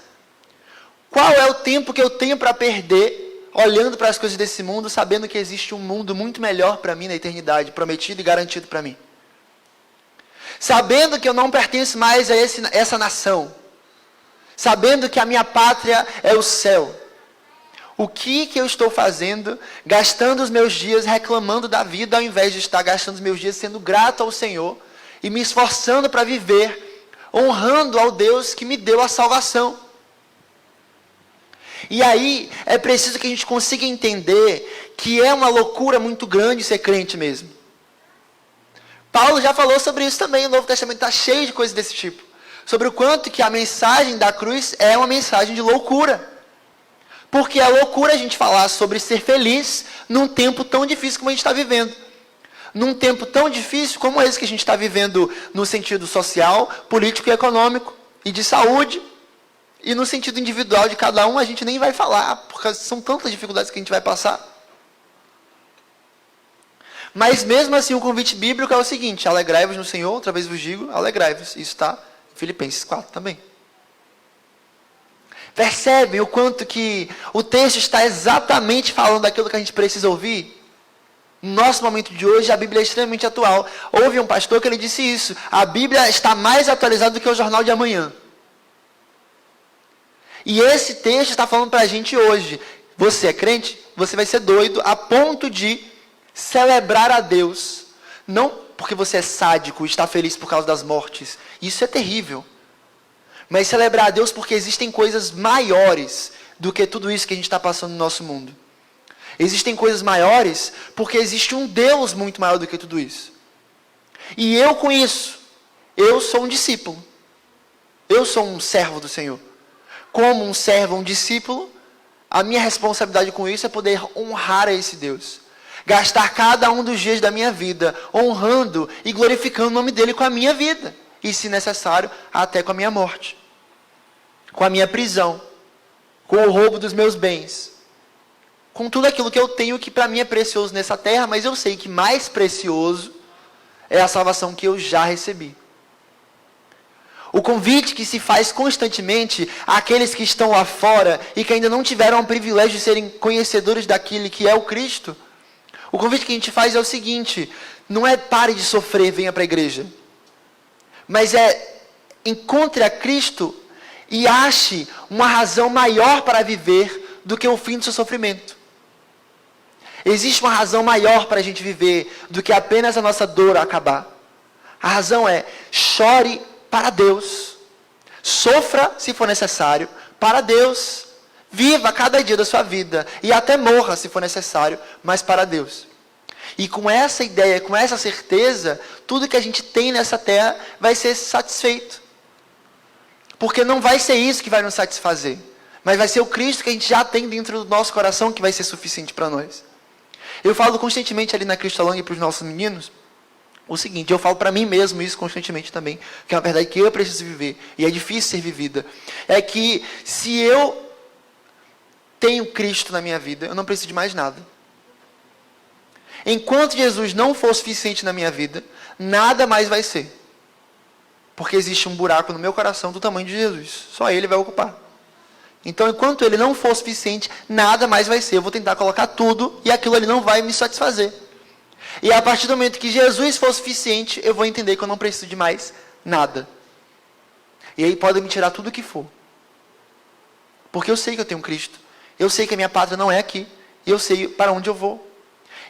Speaker 7: qual é o tempo que eu tenho para perder olhando para as coisas desse mundo, sabendo que existe um mundo muito melhor para mim na eternidade, prometido e garantido para mim? Sabendo que eu não pertenço mais a essa nação, sabendo que a minha pátria é o céu, o que eu estou fazendo, gastando os meus dias reclamando da vida, ao invés de estar gastando os meus dias sendo grato ao Senhor e me esforçando para viver, honrando ao Deus que me deu a salvação? E aí, é preciso que a gente consiga entender que é uma loucura muito grande ser crente mesmo. Paulo já falou sobre isso também, o Novo Testamento está cheio de coisas desse tipo. Sobre o quanto que a mensagem da cruz é uma mensagem de loucura. Porque é loucura a gente falar sobre ser feliz num tempo tão difícil como a gente está vivendo. Num tempo tão difícil como esse que a gente está vivendo no sentido social, político e econômico, e de saúde. E no sentido individual de cada um a gente nem vai falar, porque são tantas dificuldades que a gente vai passar. Mas mesmo assim o convite bíblico é o seguinte: alegrai-vos no Senhor, outra vez vos digo, alegrai-vos. Isso está em Filipenses 4 também. Percebem o quanto que o texto está exatamente falando daquilo que a gente precisa ouvir? No nosso momento de hoje, a Bíblia é extremamente atual. Houve um pastor que ele disse isso: a Bíblia está mais atualizada do que o jornal de amanhã. E esse texto está falando para a gente hoje. Você é crente? Você vai ser doido a ponto de celebrar a Deus. Não porque você é sádico e está feliz por causa das mortes. Isso é terrível. Mas celebrar a Deus porque existem coisas maiores do que tudo isso que a gente está passando no nosso mundo. Existem coisas maiores porque existe um Deus muito maior do que tudo isso. E eu com isso, eu sou um discípulo. Eu sou um servo do Senhor. Como um servo, um discípulo, a minha responsabilidade com isso é poder honrar a esse Deus. Gastar cada um dos dias da minha vida honrando e glorificando o nome dele com a minha vida. e, se necessário, até com a minha morte, com a minha prisão, com o roubo dos meus bens, com tudo aquilo que eu tenho que para mim é precioso nessa terra, mas eu sei que mais precioso é a salvação que eu já recebi. O convite que se faz constantemente àqueles que estão lá fora e que ainda não tiveram o privilégio de serem conhecedores daquele que é o Cristo, o convite que a gente faz é o seguinte: não é pare de sofrer, venha para a igreja, mas é encontre a Cristo e ache uma razão maior para viver do que o fim do seu sofrimento. Existe uma razão maior para a gente viver do que apenas a nossa dor acabar. A razão é: chore para Deus, sofra se for necessário para Deus, viva cada dia da sua vida e até morra se for necessário, mas para Deus. E com essa ideia, com essa certeza, tudo que a gente tem nessa terra vai ser satisfeito, porque não vai ser isso que vai nos satisfazer, mas vai ser o Cristo que a gente já tem dentro do nosso coração que vai ser suficiente para nós. Eu falo constantemente ali na Cristolândia para os nossos meninos o seguinte, eu falo para mim mesmo isso constantemente também, que é uma verdade que eu preciso viver, e é difícil ser vivida, é que se eu tenho Cristo na minha vida, eu não preciso de mais nada. Enquanto Jesus não for suficiente na minha vida, nada mais vai ser. Porque existe um buraco no meu coração do tamanho de Jesus, só Ele vai ocupar. Então, enquanto Ele não for suficiente, nada mais vai ser. Eu vou tentar colocar tudo, e aquilo ali não vai me satisfazer. E a partir do momento que Jesus for suficiente, eu vou entender que eu não preciso de mais nada. E aí podem me tirar tudo o que for. Porque eu sei que eu tenho Cristo. Eu sei que a minha pátria não é aqui. E eu sei para onde eu vou.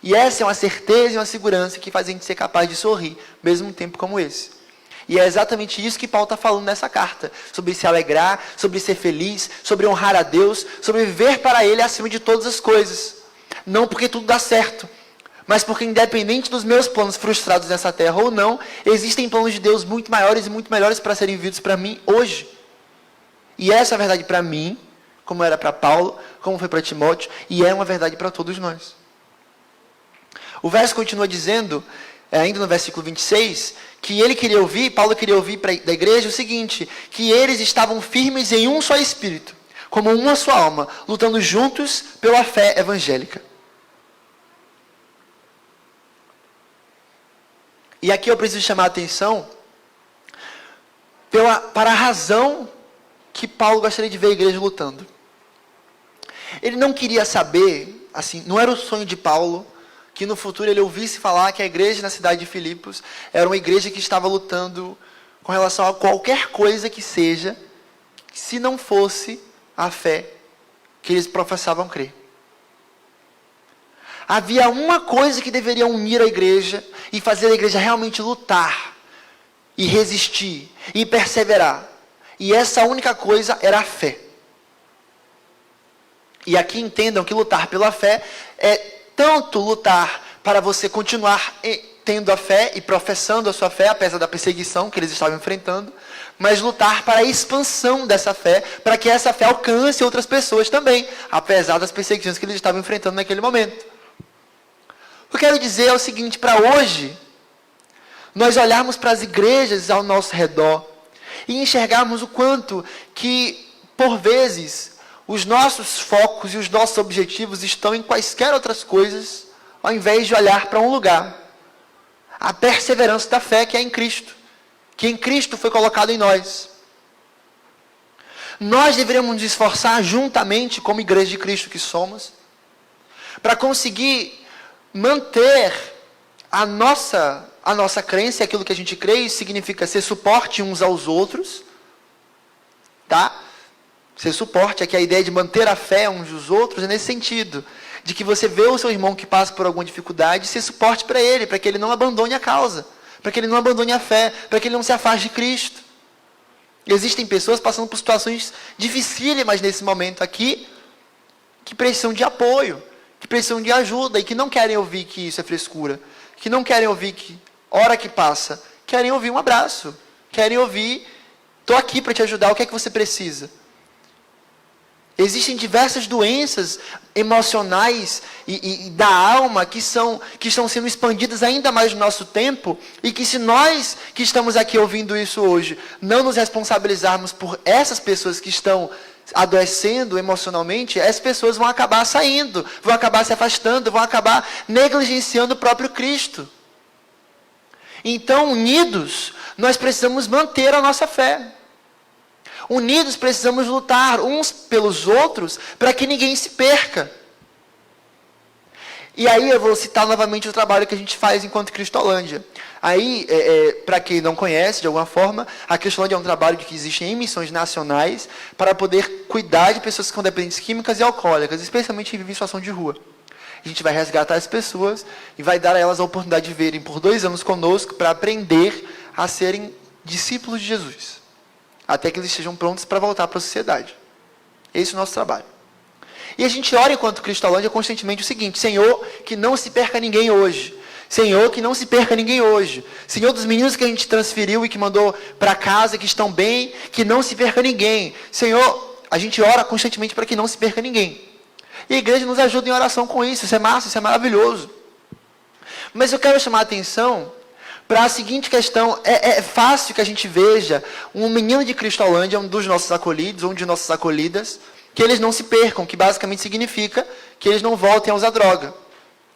Speaker 7: E essa é uma certeza e uma segurança que faz a gente ser capaz de sorrir, mesmo num tempo como esse. E é exatamente isso que Paulo está falando nessa carta. Sobre se alegrar, sobre ser feliz, sobre honrar a Deus, sobre viver para Ele acima de todas as coisas. Não porque tudo dá certo, mas porque independente dos meus planos frustrados nessa terra ou não, existem planos de Deus muito maiores e muito melhores para serem vividos para mim hoje. E essa é a verdade para mim, como era para Paulo, como foi para Timóteo, e é uma verdade para todos nós. O verso continua dizendo, ainda no versículo 26, que ele queria ouvir, Paulo queria ouvir da igreja o seguinte, que eles estavam firmes em um só espírito, como uma só alma, lutando juntos pela fé evangélica. E aqui eu preciso chamar a atenção para a razão que Paulo gostaria de ver a igreja lutando. Ele não queria saber, assim, não era o sonho de Paulo, que no futuro ele ouvisse falar que a igreja na cidade de Filipos era uma igreja que estava lutando com relação a qualquer coisa que seja, se não fosse a fé que eles professavam crer. Havia uma coisa que deveria unir a igreja e fazer a igreja realmente lutar, e resistir, e perseverar. E essa única coisa era a fé. E aqui entendam que lutar pela fé é tanto lutar para você continuar tendo a fé e professando a sua fé, apesar da perseguição que eles estavam enfrentando, mas lutar para a expansão dessa fé, para que essa fé alcance outras pessoas também, apesar das perseguições que eles estavam enfrentando naquele momento. O que eu quero dizer é o seguinte, para hoje, nós olharmos para as igrejas ao nosso redor e enxergarmos o quanto que, por vezes, os nossos focos e os nossos objetivos estão em quaisquer outras coisas, ao invés de olhar para um lugar. A perseverança da fé que é em Cristo, que em Cristo foi colocado em nós. Nós deveríamos nos esforçar juntamente, como igreja de Cristo que somos, para conseguir manter a nossa crença, aquilo que a gente crê, isso significa ser suporte uns aos outros, tá? Ser suporte, aqui a ideia de manter a fé uns dos outros é nesse sentido, de que você vê o seu irmão que passa por alguma dificuldade, ser suporte para ele, para que ele não abandone a causa, para que ele não abandone a fé, para que ele não se afaste de Cristo. Existem pessoas passando por situações dificílimas nesse momento aqui, que precisam de apoio, que precisam de ajuda, e que não querem ouvir que isso é frescura, que não querem ouvir que, hora que passa, querem ouvir um abraço, querem ouvir, estou aqui para te ajudar, o que é que você precisa? Existem diversas doenças emocionais e da alma que estão sendo expandidas ainda mais no nosso tempo, e que, se nós que estamos aqui ouvindo isso hoje não nos responsabilizarmos por essas pessoas que estão adoecendo emocionalmente, essas pessoas vão acabar saindo, vão acabar se afastando, vão acabar negligenciando o próprio Cristo. Então, unidos, nós precisamos manter a nossa fé. Unidos, precisamos lutar uns pelos outros para que ninguém se perca. E aí eu vou citar novamente o trabalho que a gente faz enquanto Cristolândia. Aí, para quem não conhece, de alguma forma, a Cristolândia é um trabalho que existe em missões nacionais para poder cuidar de pessoas com dependências químicas e alcoólicas, especialmente quem vive em situação de rua. A gente vai resgatar as pessoas e vai dar a elas a oportunidade de verem por 2 anos conosco para aprender a serem discípulos de Jesus, até que eles estejam prontos para voltar para a sociedade. Esse é o nosso trabalho. E a gente ora enquanto Cristolândia constantemente o seguinte: Senhor, que não se perca ninguém hoje. Senhor, que não se perca ninguém hoje. Senhor, dos meninos que a gente transferiu e que mandou para casa, que estão bem, que não se perca ninguém. Senhor, a gente ora constantemente para que não se perca ninguém. E a igreja nos ajuda em oração com isso. Isso é massa, isso é maravilhoso. Mas eu quero chamar a atenção para a seguinte questão. É fácil que a gente veja um menino de Cristolândia, um dos nossos acolhidos, um de nossas acolhidas, que eles não se percam, que basicamente significa que eles não voltem a usar droga.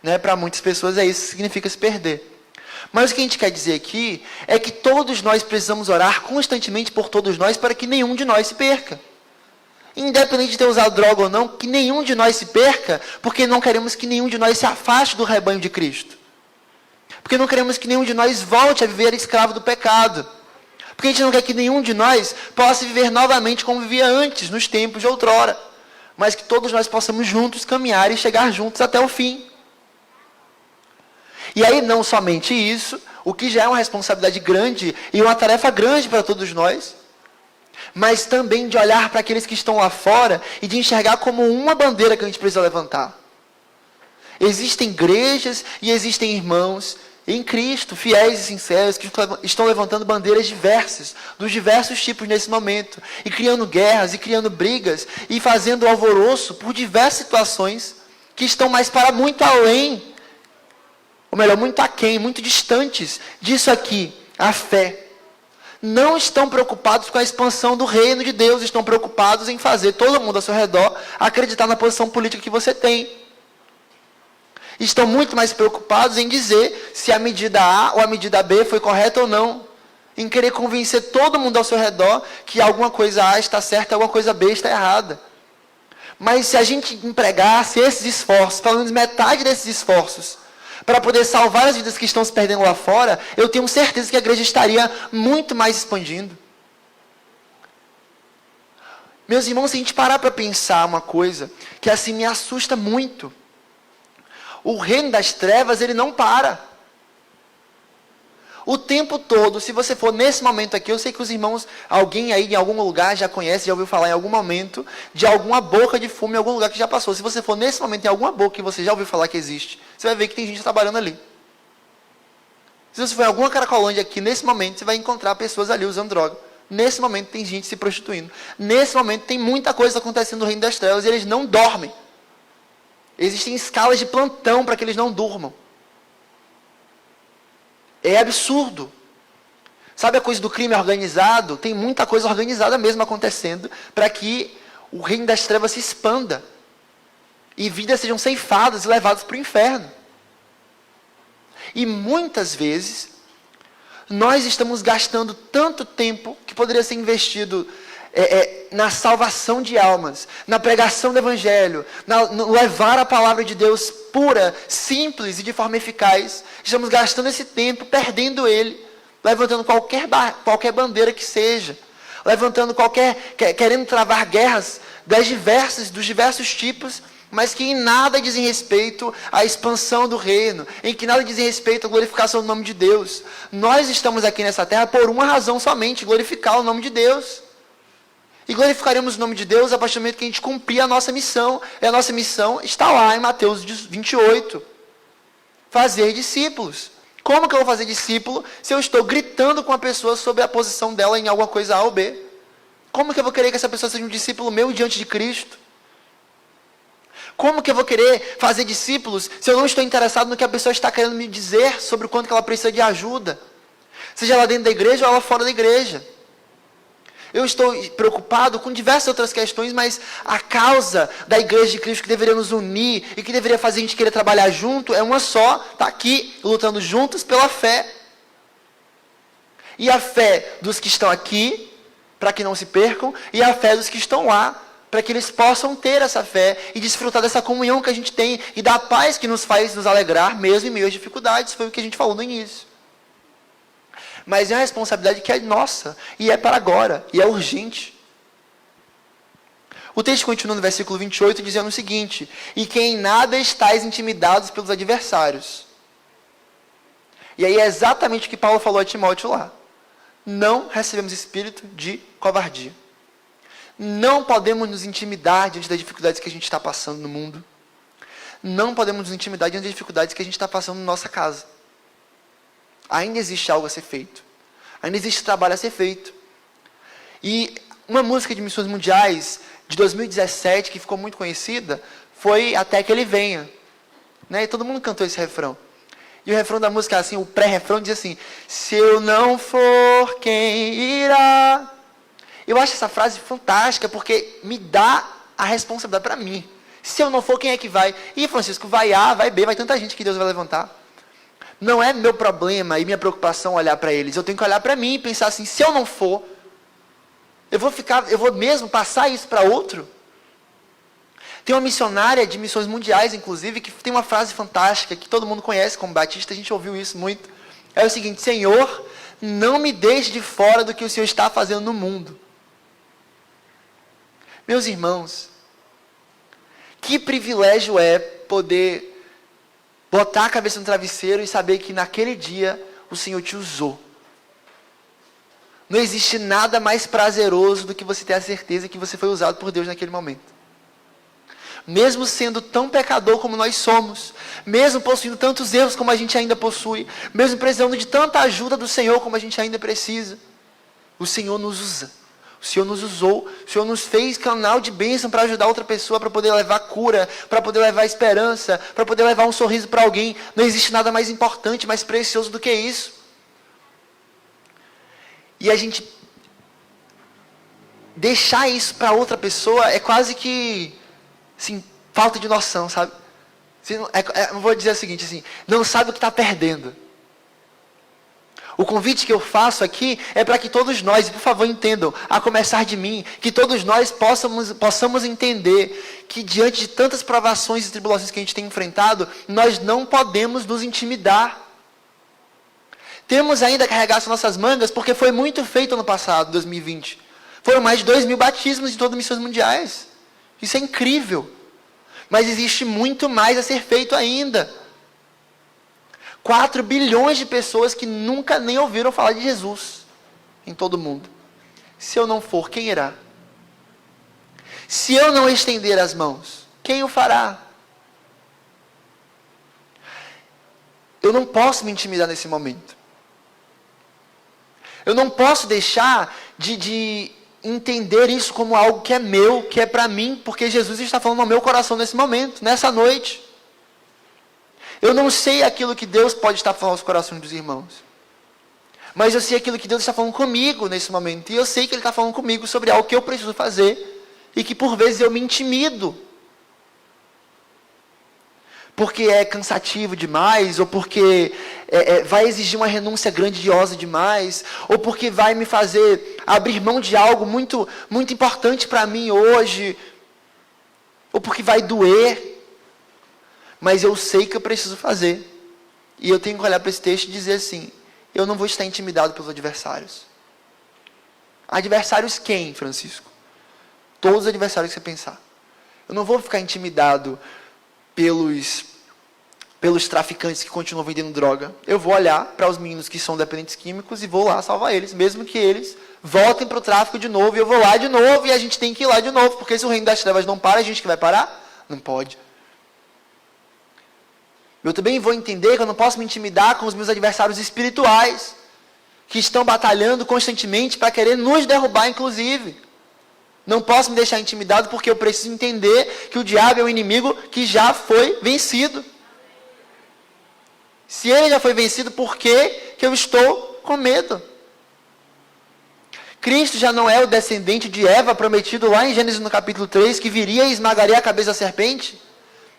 Speaker 7: Né? Para muitas pessoas é isso que significa se perder. Mas o que a gente quer dizer aqui é que todos nós precisamos orar constantemente por todos nós para que nenhum de nós se perca. Independente de ter usado droga ou não, que nenhum de nós se perca, porque não queremos que nenhum de nós se afaste do rebanho de Cristo. Porque não queremos que nenhum de nós volte a viver escravo do pecado. Porque a gente não quer que nenhum de nós possa viver novamente como vivia antes, nos tempos de outrora. Mas que todos nós possamos juntos caminhar e chegar juntos até o fim. E aí, não somente isso, o que já é uma responsabilidade grande e uma tarefa grande para todos nós, mas também de olhar para aqueles que estão lá fora e de enxergar como uma bandeira que a gente precisa levantar. Existem igrejas e existem irmãos em Cristo, fiéis e sinceros, que estão levantando bandeiras diversas, dos diversos tipos nesse momento, e criando guerras, e criando brigas, e fazendo alvoroço por diversas situações que estão mais para muito além, ou melhor, muito aquém, muito distantes disso aqui, a fé. Não estão preocupados com a expansão do reino de Deus, estão preocupados em fazer todo mundo ao seu redor acreditar na posição política que você tem. Estão muito mais preocupados em dizer se a medida A ou a medida B foi correta ou não. Em querer convencer todo mundo ao seu redor que alguma coisa A está certa e alguma coisa B está errada. Mas se a gente empregasse esses esforços, pelo menos metade desses esforços, para poder salvar as vidas que estão se perdendo lá fora, eu tenho certeza que a igreja estaria muito mais expandindo. Meus irmãos, se a gente parar para pensar uma coisa que assim me assusta muito, o reino das trevas, ele não para. O tempo todo, se você for nesse momento aqui, eu sei que os irmãos, alguém aí em algum lugar já conhece, já ouviu falar em algum momento, de alguma boca de fumo em algum lugar que já passou. Se você for nesse momento em alguma boca que você já ouviu falar que existe, você vai ver que tem gente trabalhando ali. Se você for em alguma Caracolândia aqui, nesse momento, você vai encontrar pessoas ali usando droga. Nesse momento tem gente se prostituindo. Nesse momento tem muita coisa acontecendo no reino das trevas e eles não dormem. Existem escalas de plantão para que eles não durmam. É absurdo. Sabe a coisa do crime organizado? Tem muita coisa organizada mesmo acontecendo para que o reino das trevas se expanda. E vidas sejam ceifadas e levadas para o inferno. E muitas vezes, nós estamos gastando tanto tempo que poderia ser investido na salvação de almas, na pregação do Evangelho, no levar a palavra de Deus pura, simples e de forma eficaz. Estamos gastando esse tempo, perdendo ele, levantando qualquer bandeira que seja, levantando querendo travar guerras dos diversos tipos, mas que em nada dizem respeito à expansão do reino, em que nada dizem respeito à glorificação do nome de Deus. Nós estamos aqui nessa terra por uma razão somente: glorificar o nome de Deus. E glorificaremos o nome de Deus a partir do momento que a gente cumprir a nossa missão. E a nossa missão está lá em Mateus 28. Fazer discípulos. Como que eu vou fazer discípulo se eu estou gritando com a pessoa sobre a posição dela em alguma coisa A ou B? Como que eu vou querer que essa pessoa seja um discípulo meu diante de Cristo? Como que eu vou querer fazer discípulos se eu não estou interessado no que a pessoa está querendo me dizer sobre o quanto que ela precisa de ajuda? Seja lá dentro da igreja ou lá fora da igreja. Eu estou preocupado com diversas outras questões, mas a causa da igreja de Cristo que deveria nos unir e que deveria fazer a gente querer trabalhar junto é uma só, está aqui, lutando juntos pela fé. E a fé dos que estão aqui, para que não se percam, e a fé dos que estão lá, para que eles possam ter essa fé e desfrutar dessa comunhão que a gente tem e da paz que nos faz nos alegrar mesmo em meio às dificuldades. Foi o que a gente falou no início. Mas é uma responsabilidade que é nossa, e é para agora, e é urgente. O texto continua no versículo 28 dizendo o seguinte: e que em nada estáis intimidados pelos adversários. E aí é exatamente o que Paulo falou a Timóteo lá. Não recebemos espírito de covardia. Não podemos nos intimidar diante das dificuldades que a gente está passando no mundo. Não podemos nos intimidar diante das dificuldades que a gente está passando na nossa casa. Ainda existe algo a ser feito. Ainda existe trabalho a ser feito. E uma música de missões mundiais de 2017, que ficou muito conhecida, foi Até Que Ele Venha. Né? E todo mundo cantou esse refrão. E o refrão da música, assim, o pré-refrão diz assim: se eu não for, quem irá? Eu acho essa frase fantástica, porque me dá a responsabilidade para mim. Se eu não for, quem é que vai? E Francisco, vai A, vai B, vai tanta gente que Deus vai levantar. Não é meu problema e minha preocupação olhar para eles. Eu tenho que olhar para mim e pensar assim: se eu não for, eu vou mesmo passar isso para outro? Tem uma missionária de missões mundiais, inclusive, que tem uma frase fantástica, que todo mundo conhece como batista, a gente ouviu isso muito. É o seguinte: Senhor, não me deixe de fora do que o Senhor está fazendo no mundo. Meus irmãos, que privilégio é poder botar a cabeça no travesseiro e saber que naquele dia o Senhor te usou. Não existe nada mais prazeroso do que você ter a certeza que você foi usado por Deus naquele momento. Mesmo sendo tão pecador como nós somos, mesmo possuindo tantos erros como a gente ainda possui, mesmo precisando de tanta ajuda do Senhor como a gente ainda precisa, o Senhor nos usa. O Senhor nos usou, o Senhor nos fez canal de bênção para ajudar outra pessoa, para poder levar cura, para poder levar esperança, para poder levar um sorriso para alguém. Não existe nada mais importante, mais precioso do que isso. E a gente deixar isso para outra pessoa é quase que, assim, falta de noção, sabe? Eu vou dizer o seguinte, assim, não sabe o que está perdendo. O convite que eu faço aqui é para que todos nós, e por favor entendam, a começar de mim, que todos nós possamos entender que diante de tantas provações e tribulações que a gente tem enfrentado, nós não podemos nos intimidar. Temos ainda a carregar as nossas mangas, porque foi muito feito ano passado, 2020. Foram mais de 2.000 batismos em todas as missões mundiais. Isso é incrível. Mas existe muito mais a ser feito ainda. 4 bilhões de pessoas que nunca nem ouviram falar de Jesus em todo o mundo. Se eu não for, quem irá? Se eu não estender as mãos, quem o fará? Eu não posso me intimidar nesse momento. Eu não posso deixar de entender isso como algo que é meu, que é para mim, porque Jesus está falando ao meu coração nesse momento, nessa noite. Eu não sei aquilo que Deus pode estar falando aos corações dos irmãos. Mas eu sei aquilo que Deus está falando comigo nesse momento. E eu sei que Ele está falando comigo sobre algo que eu preciso fazer. E que por vezes eu me intimido. Porque é cansativo demais. Ou porque vai exigir uma renúncia grandiosa demais. Ou porque vai me fazer abrir mão de algo muito, muito importante para mim hoje. Ou porque vai doer. Mas eu sei que eu preciso fazer. E eu tenho que olhar para esse texto e dizer assim: eu não vou estar intimidado pelos adversários. Adversários quem, Francisco? Todos os adversários que você pensar. Eu não vou ficar intimidado pelos traficantes que continuam vendendo droga. Eu vou olhar para os meninos que são dependentes químicos e vou lá salvar eles, mesmo que eles voltem para o tráfico de novo. E eu vou lá de novo e a gente tem que ir lá de novo. Porque se o reino das trevas não para, a gente que vai parar? Não pode. Eu também vou entender que eu não posso me intimidar com os meus adversários espirituais, que estão batalhando constantemente para querer nos derrubar, inclusive. Não posso me deixar intimidado porque eu preciso entender que o diabo é um inimigo que já foi vencido. Se ele já foi vencido, por que eu estou com medo? Cristo já não é o descendente de Eva prometido lá em Gênesis no capítulo 3, que viria e esmagaria a cabeça da serpente?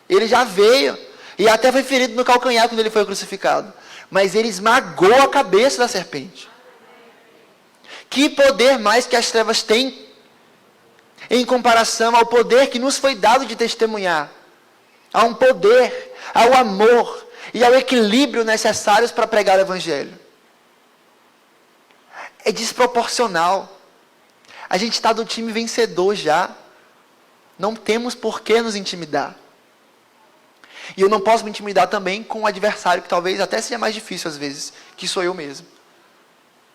Speaker 7: Ele já veio. E até foi ferido no calcanhar quando ele foi crucificado. Mas ele esmagou a cabeça da serpente. Que poder mais que as trevas têm em comparação ao poder que nos foi dado de testemunhar? Há um poder, ao amor e ao equilíbrio necessários para pregar o Evangelho. É desproporcional. A gente está do time vencedor já. Não temos por que nos intimidar. E eu não posso me intimidar também com um adversário que talvez até seja mais difícil às vezes, que sou eu mesmo.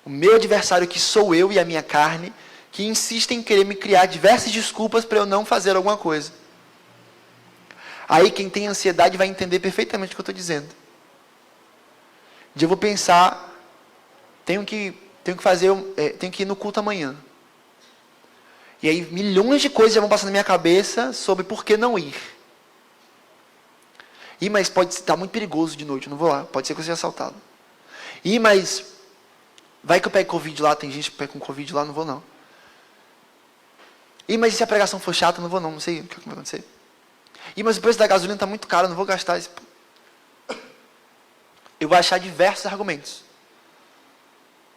Speaker 7: O meu adversário que sou eu e a minha carne, que insiste em querer me criar diversas desculpas para eu não fazer alguma coisa. Aí quem tem ansiedade vai entender perfeitamente o que eu estou dizendo. Um dia eu vou pensar, tenho que ir no culto amanhã. E aí milhões de coisas já vão passar na minha cabeça sobre por que não ir. Mas pode estar muito perigoso de noite, eu não vou lá. Pode ser que eu seja assaltado. Mas vai que eu pego Covid lá, tem gente que pega com Covid lá, não vou não. Mas se a pregação for chata, não vou não sei o que vai acontecer. Mas o preço da gasolina está muito caro, eu não vou gastar isso. Eu vou achar diversos argumentos.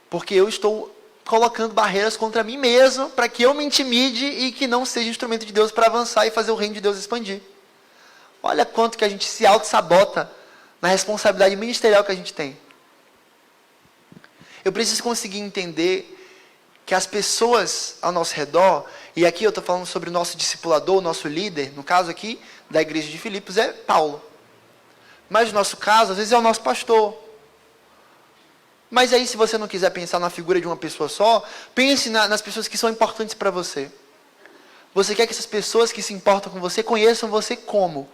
Speaker 7: Porque eu estou colocando barreiras contra mim mesmo, para que eu me intimide e que não seja instrumento de Deus para avançar e fazer o reino de Deus expandir. Olha quanto que a gente se auto-sabota na responsabilidade ministerial que a gente tem. Eu preciso conseguir entender que as pessoas ao nosso redor, e aqui eu estou falando sobre o nosso discipulador, o nosso líder, no caso aqui da igreja de Filipos é Paulo. Mas no nosso caso, às vezes é o nosso pastor. Mas aí se você não quiser pensar na figura de uma pessoa só, pense nas pessoas que são importantes para você. Você quer que essas pessoas que se importam com você conheçam você como?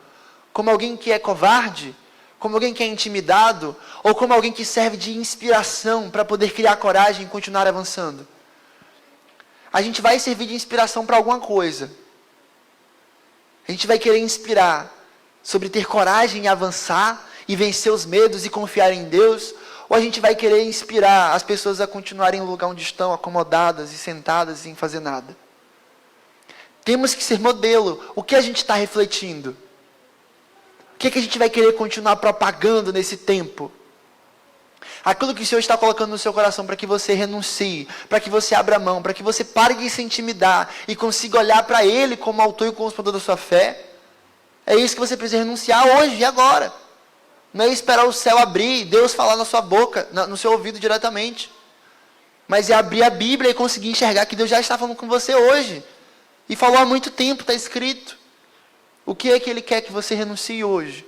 Speaker 7: Como alguém que é covarde? Como alguém que é intimidado? Ou como alguém que serve de inspiração para poder criar coragem e continuar avançando? A gente vai servir de inspiração para alguma coisa. A gente vai querer inspirar sobre ter coragem em avançar e vencer os medos e confiar em Deus. Ou a gente vai querer inspirar as pessoas a continuarem no lugar onde estão, acomodadas e sentadas sem fazer nada. Temos que ser modelo. O que a gente está refletindo? O que a gente vai querer continuar propagando nesse tempo? Aquilo que o Senhor está colocando no seu coração para que você renuncie, para que você abra mão, para que você pare de se intimidar e consiga olhar para Ele como autor e consumador da sua fé. É isso que você precisa renunciar hoje e agora. Não é esperar o céu abrir, Deus falar na sua boca, no seu ouvido diretamente. Mas é abrir a Bíblia e conseguir enxergar que Deus já está falando com você hoje. E falou há muito tempo, está escrito. O que é que Ele quer que você renuncie hoje?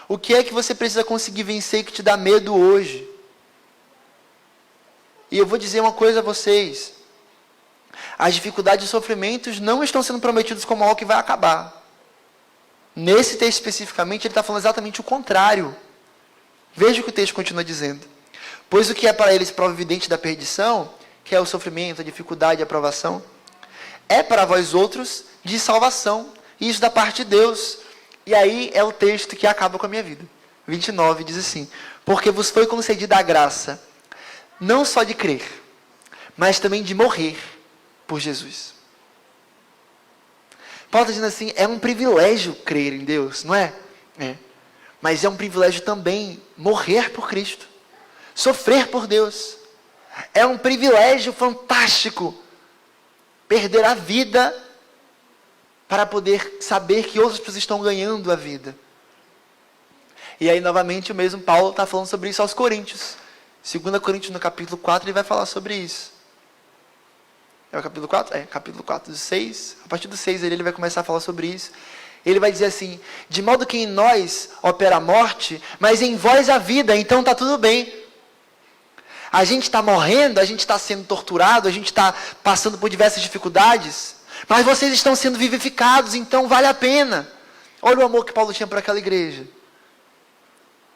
Speaker 7: O que é que você precisa conseguir vencer que te dá medo hoje? E eu vou dizer uma coisa a vocês. As dificuldades e sofrimentos não estão sendo prometidos como algo que vai acabar. Nesse texto especificamente, ele está falando exatamente o contrário. Veja o que o texto continua dizendo. Pois o que é para eles prova evidente da perdição, que é o sofrimento, a dificuldade, a provação, é para vós outros de salvação. E isso da parte de Deus. E aí é o texto que acaba com a minha vida. 29 diz assim: porque vos foi concedida a graça, não só de crer, mas também de morrer por Jesus. Paulo está dizendo assim, é um privilégio crer em Deus, não é? É. Mas é um privilégio também morrer por Cristo. Sofrer por Deus. É um privilégio fantástico perder a vida para poder saber que outras pessoas estão ganhando a vida. E aí, novamente, o mesmo Paulo está falando sobre isso aos Coríntios. 2 Coríntios, no capítulo 4, ele vai falar sobre isso. É o capítulo 4? É, capítulo 4, do 6. A partir do 6, ele vai começar a falar sobre isso. Ele vai dizer assim, de modo que em nós opera a morte, mas em vós a vida, então está tudo bem. A gente está morrendo, a gente está sendo torturado, a gente está passando por diversas dificuldades, mas vocês estão sendo vivificados, então vale a pena. Olha o amor que Paulo tinha para aquela igreja.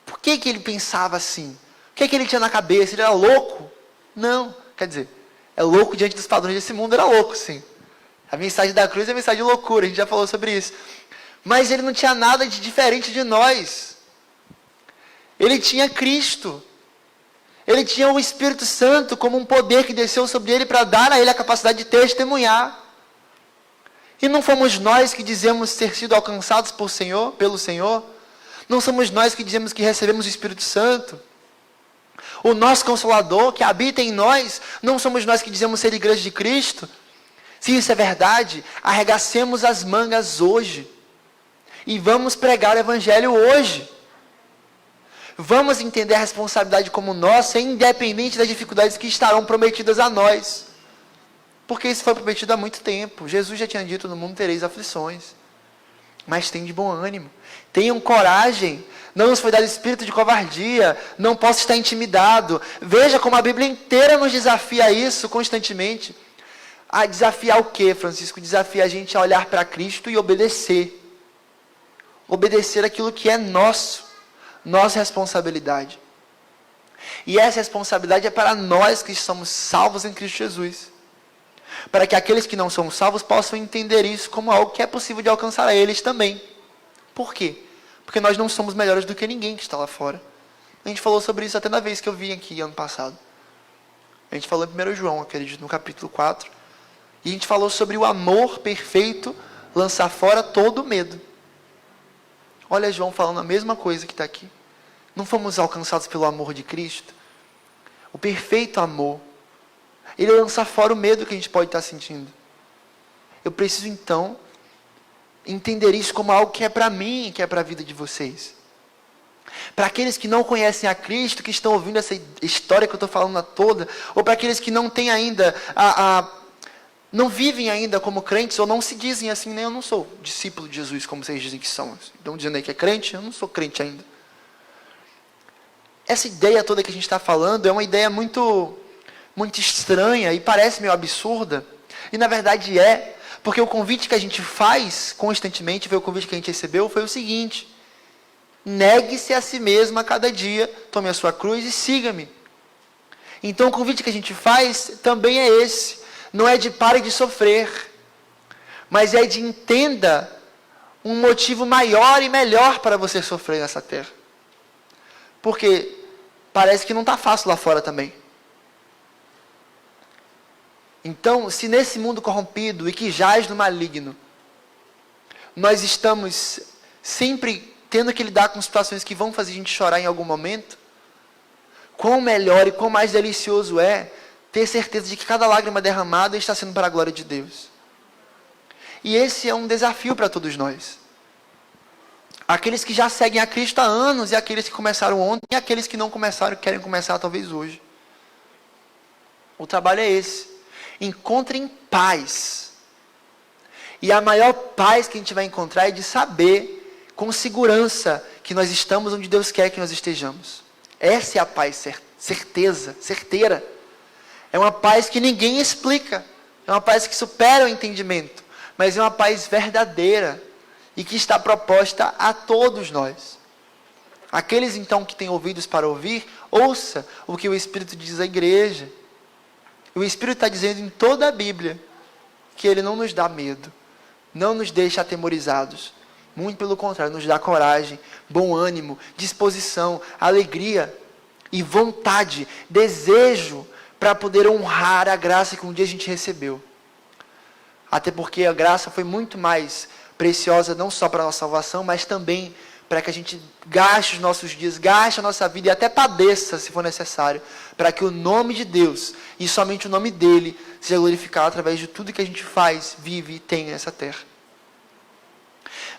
Speaker 7: Por que ele pensava assim? O que ele tinha na cabeça? Ele era louco? Não, quer dizer, é louco diante dos padrões desse mundo, era louco sim. A mensagem da cruz é a mensagem de loucura, a gente já falou sobre isso. Mas ele não tinha nada de diferente de nós. Ele tinha Cristo. Ele tinha o Espírito Santo como um poder que desceu sobre ele para dar a ele a capacidade de testemunhar. E não fomos nós que dizemos ter sido alcançados pelo Senhor. Não somos nós que dizemos que recebemos o Espírito Santo. O nosso Consolador que habita em nós, não somos nós que dizemos ser igreja de Cristo. Se isso é verdade, arregacemos as mangas hoje. E vamos pregar o Evangelho hoje. Vamos entender a responsabilidade como nossa, independente das dificuldades que estarão prometidas a nós. Porque isso foi prometido há muito tempo. Jesus já tinha dito, no mundo tereis aflições. Mas tenham de bom ânimo. Tenham coragem. Não nos foi dado espírito de covardia. Não posso estar intimidado. Veja como a Bíblia inteira nos desafia a isso constantemente. A desafiar o quê, Francisco? Desafia a gente a olhar para Cristo e obedecer. Obedecer aquilo que é nossa responsabilidade. E essa responsabilidade é para nós que somos salvos em Cristo Jesus. Para que aqueles que não são salvos possam entender isso como algo que é possível de alcançar a eles também. Por quê? Porque nós não somos melhores do que ninguém que está lá fora. A gente falou sobre isso até na vez que eu vim aqui ano passado. A gente falou em 1 João, acredito, no capítulo 4. E a gente falou sobre o amor perfeito lançar fora todo o medo. Olha João falando a mesma coisa que está aqui. Não fomos alcançados pelo amor de Cristo? O perfeito amor. Ele lança fora o medo que a gente pode estar sentindo. Eu preciso então entender isso como algo que é para mim e que é para a vida de vocês. Para aqueles que não conhecem a Cristo, que estão ouvindo essa história que eu estou falando toda, ou para aqueles que não têm ainda não vivem ainda como crentes, ou não se dizem assim, nem eu não sou discípulo de Jesus, como vocês dizem que são. Estão dizendo aí que é crente, eu não sou crente ainda. Essa ideia toda que a gente está falando é uma ideia muito estranha e parece meio absurda. E na verdade é, porque o convite que a gente faz constantemente, foi o convite que a gente recebeu, foi o seguinte: negue-se a si mesmo a cada dia, tome a sua cruz e siga-me. Então o convite que a gente faz também é esse. Não é de pare de sofrer, mas é de entenda um motivo maior e melhor para você sofrer nessa terra. Porque parece que não está fácil lá fora também. Então, se nesse mundo corrompido e que jaz no maligno, nós estamos sempre tendo que lidar com situações que vão fazer a gente chorar em algum momento, quão melhor e quão mais delicioso é ter certeza de que cada lágrima derramada está sendo para a glória de Deus. E esse é um desafio para todos nós. Aqueles que já seguem a Cristo há anos, e aqueles que começaram ontem, e aqueles que não começaram e querem começar talvez hoje. O trabalho é esse. Encontrem paz. E a maior paz que a gente vai encontrar é de saber, com segurança, que nós estamos onde Deus quer que nós estejamos. Essa é a paz certeira. É uma paz que ninguém explica. É uma paz que supera o entendimento. Mas é uma paz verdadeira. E que está proposta a todos nós. Aqueles então que têm ouvidos para ouvir, ouça o que o Espírito diz à igreja. O Espírito está dizendo em toda a Bíblia que Ele não nos dá medo. Não nos deixa atemorizados. Muito pelo contrário, nos dá coragem, bom ânimo, disposição, alegria e vontade, desejo para poder honrar a graça que um dia a gente recebeu. Até porque a graça foi muito mais preciosa, não só para a nossa salvação, mas também para que a gente gaste os nossos dias, gaste a nossa vida e até padeça, se for necessário, para que o nome de Deus, e somente o nome dEle, seja glorificado através de tudo que a gente faz, vive e tem nessa terra.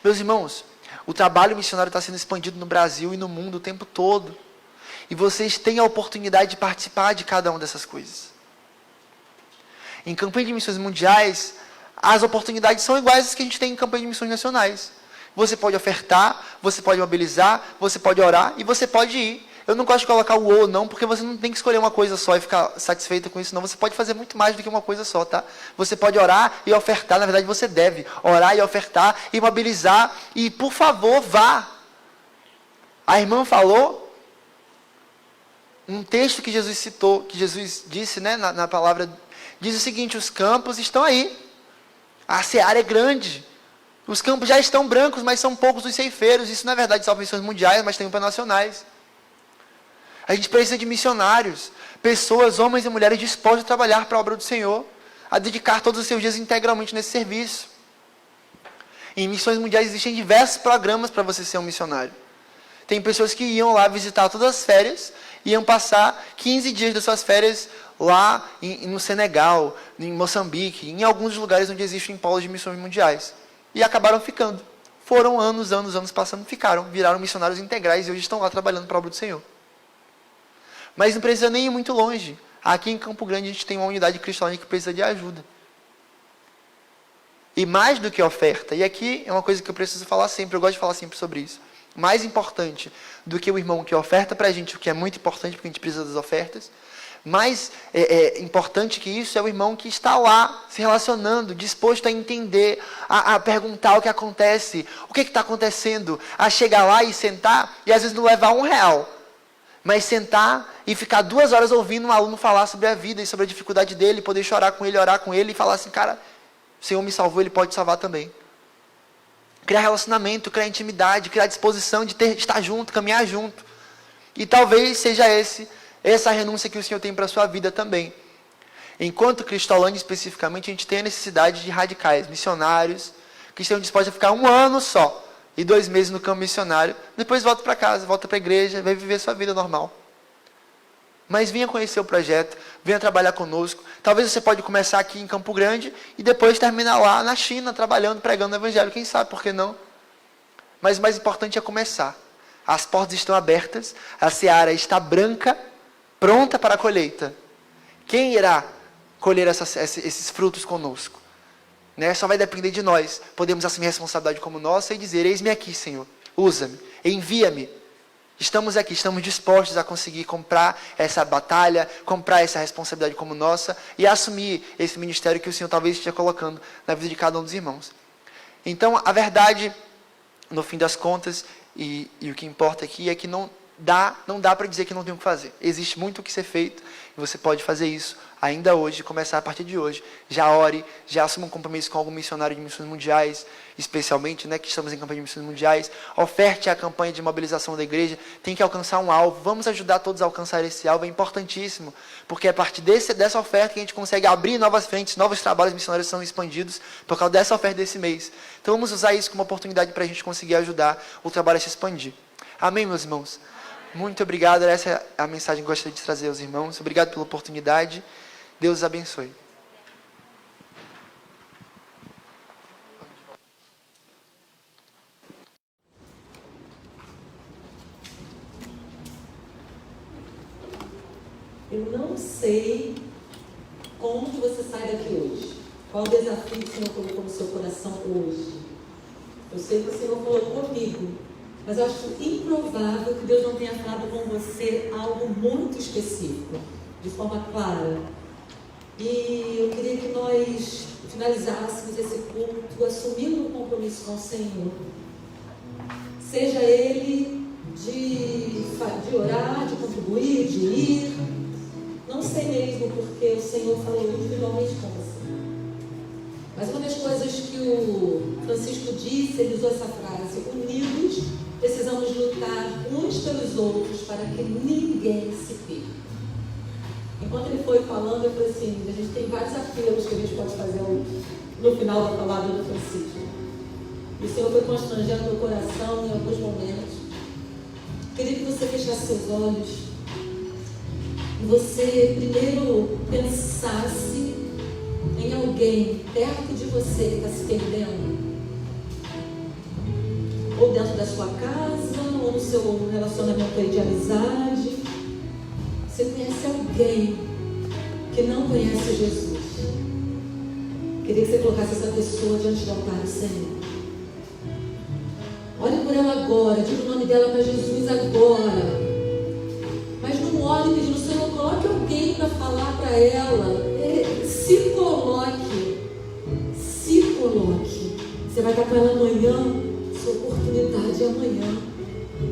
Speaker 7: Meus irmãos, o trabalho missionário está sendo expandido no Brasil e no mundo o tempo todo. E vocês têm a oportunidade de participar de cada uma dessas coisas. Em campanha de missões mundiais, as oportunidades são iguais às que a gente tem em campanha de missões nacionais. Você pode ofertar, você pode mobilizar, você pode orar e você pode ir. Eu não gosto de colocar o ou não, porque você não tem que escolher uma coisa só e ficar satisfeita com isso, não. Você pode fazer muito mais do que uma coisa só, tá? Você pode orar e ofertar, na verdade você deve orar e ofertar e mobilizar. E, por favor, vá. A irmã falou um texto que Jesus citou, que Jesus disse, né, na palavra, diz o seguinte: os campos estão aí. A seara é grande. Os campos já estão brancos, mas são poucos os ceifeiros. Isso não é verdade só para missões mundiais, mas também para nacionais. A gente precisa de missionários, pessoas, homens e mulheres dispostos a trabalhar para a obra do Senhor, a dedicar todos os seus dias integralmente nesse serviço. Em missões mundiais existem diversos programas para você ser um missionário. Tem pessoas que iam lá visitar todas as férias, iam passar 15 dias das suas férias lá no Senegal, em Moçambique, em alguns lugares onde existem polos de missões mundiais. E acabaram ficando. Foram anos passando, ficaram, viraram missionários integrais e hoje estão lá trabalhando para a obra do Senhor. Mas não precisa nem ir muito longe. Aqui em Campo Grande a gente tem uma unidade cristã que precisa de ajuda. E mais do que oferta, e aqui é uma coisa que eu preciso falar sempre, eu gosto de falar sempre sobre isso. Mais importante do que o irmão que oferta para a gente, o que é muito importante porque a gente precisa das ofertas, mais importante que isso é o irmão que está lá se relacionando, disposto a entender, a perguntar o que acontece, o que está acontecendo, a chegar lá e sentar e às vezes não levar R$1, mas sentar e ficar 2 horas ouvindo um aluno falar sobre a vida e sobre a dificuldade dele, poder chorar com ele, orar com ele e falar assim, cara, o Senhor me salvou, Ele pode salvar também. Criar relacionamento, criar intimidade, criar disposição de estar junto, caminhar junto. E talvez seja essa renúncia que o Senhor tem para a sua vida também. Enquanto Cristolândia, especificamente, a gente tem a necessidade de radicais, missionários, que estão dispostos a ficar 1 ano só, e 2 meses no campo missionário, depois volta para casa, volta para a igreja, vai viver sua vida normal. Mas venha conhecer o projeto, venha trabalhar conosco. Talvez você pode começar aqui em Campo Grande e depois terminar lá na China, trabalhando, pregando o evangelho. Quem sabe, por que não? Mas o mais importante é começar. As portas estão abertas, a seara está branca, pronta para a colheita. Quem irá colher esses frutos conosco? Né? Só vai depender de nós. Podemos assumir a responsabilidade como nossa e dizer, eis-me aqui, Senhor, usa-me, envia-me. Estamos aqui, estamos dispostos a conseguir comprar essa batalha, comprar essa responsabilidade como nossa e assumir esse ministério que o Senhor talvez esteja colocando na vida de cada um dos irmãos. Então, a verdade, no fim das contas, e o que importa aqui é que não dá para dizer que não tem o que fazer. Existe muito o que ser feito e você pode fazer isso ainda hoje, começar a partir de hoje. Já ore, já assuma um compromisso com algum missionário de missões mundiais, especialmente, né, que estamos em campanha de missões mundiais. Oferte a campanha de mobilização da igreja. Tem que alcançar um alvo. Vamos ajudar todos a alcançar esse alvo. É importantíssimo, porque é a partir dessa oferta que a gente consegue abrir novas frentes, novos trabalhos missionários são expandidos por causa dessa oferta desse mês. Então vamos usar isso como oportunidade para a gente conseguir ajudar o trabalho a se expandir. Amém, meus irmãos? Muito obrigado. Essa é a mensagem que eu gostaria de trazer aos irmãos. Obrigado pela oportunidade. Deus os abençoe.
Speaker 1: Eu não sei como que você sai daqui hoje. Qual o desafio que o Senhor colocou no seu coração hoje? Eu sei que o Senhor colocou comigo, mas eu acho improvável que Deus não tenha falado com você algo muito específico, de forma clara. E eu queria que nós finalizássemos esse culto assumindo um compromisso com o Senhor. Seja ele de orar, de contribuir, de ir. Não sei mesmo porque o Senhor falou individualmente com você. Mas uma das coisas que o Francisco disse, ele usou essa frase: unidos precisamos lutar uns pelos outros para que ninguém se perca. Enquanto ele foi falando, eu falei assim, a gente tem vários apelos que a gente pode fazer no final da palavra do Francisco. E o Senhor foi constrangendo meu coração em alguns momentos. Queria que você fechasse seus olhos e você primeiro pensasse em alguém perto de você que está se perdendo. Ou dentro da sua casa, ou no seu relacionamento de amizade. Você conhece alguém que não conhece Jesus. Queria que você colocasse essa pessoa diante do altar do Senhor. Olhe por ela agora, diga o nome dela para Jesus agora. Mas não olhe pedindo, Senhor, coloque alguém para falar para ela. Se coloque. Se coloque. Você vai estar com ela amanhã, sua oportunidade é amanhã.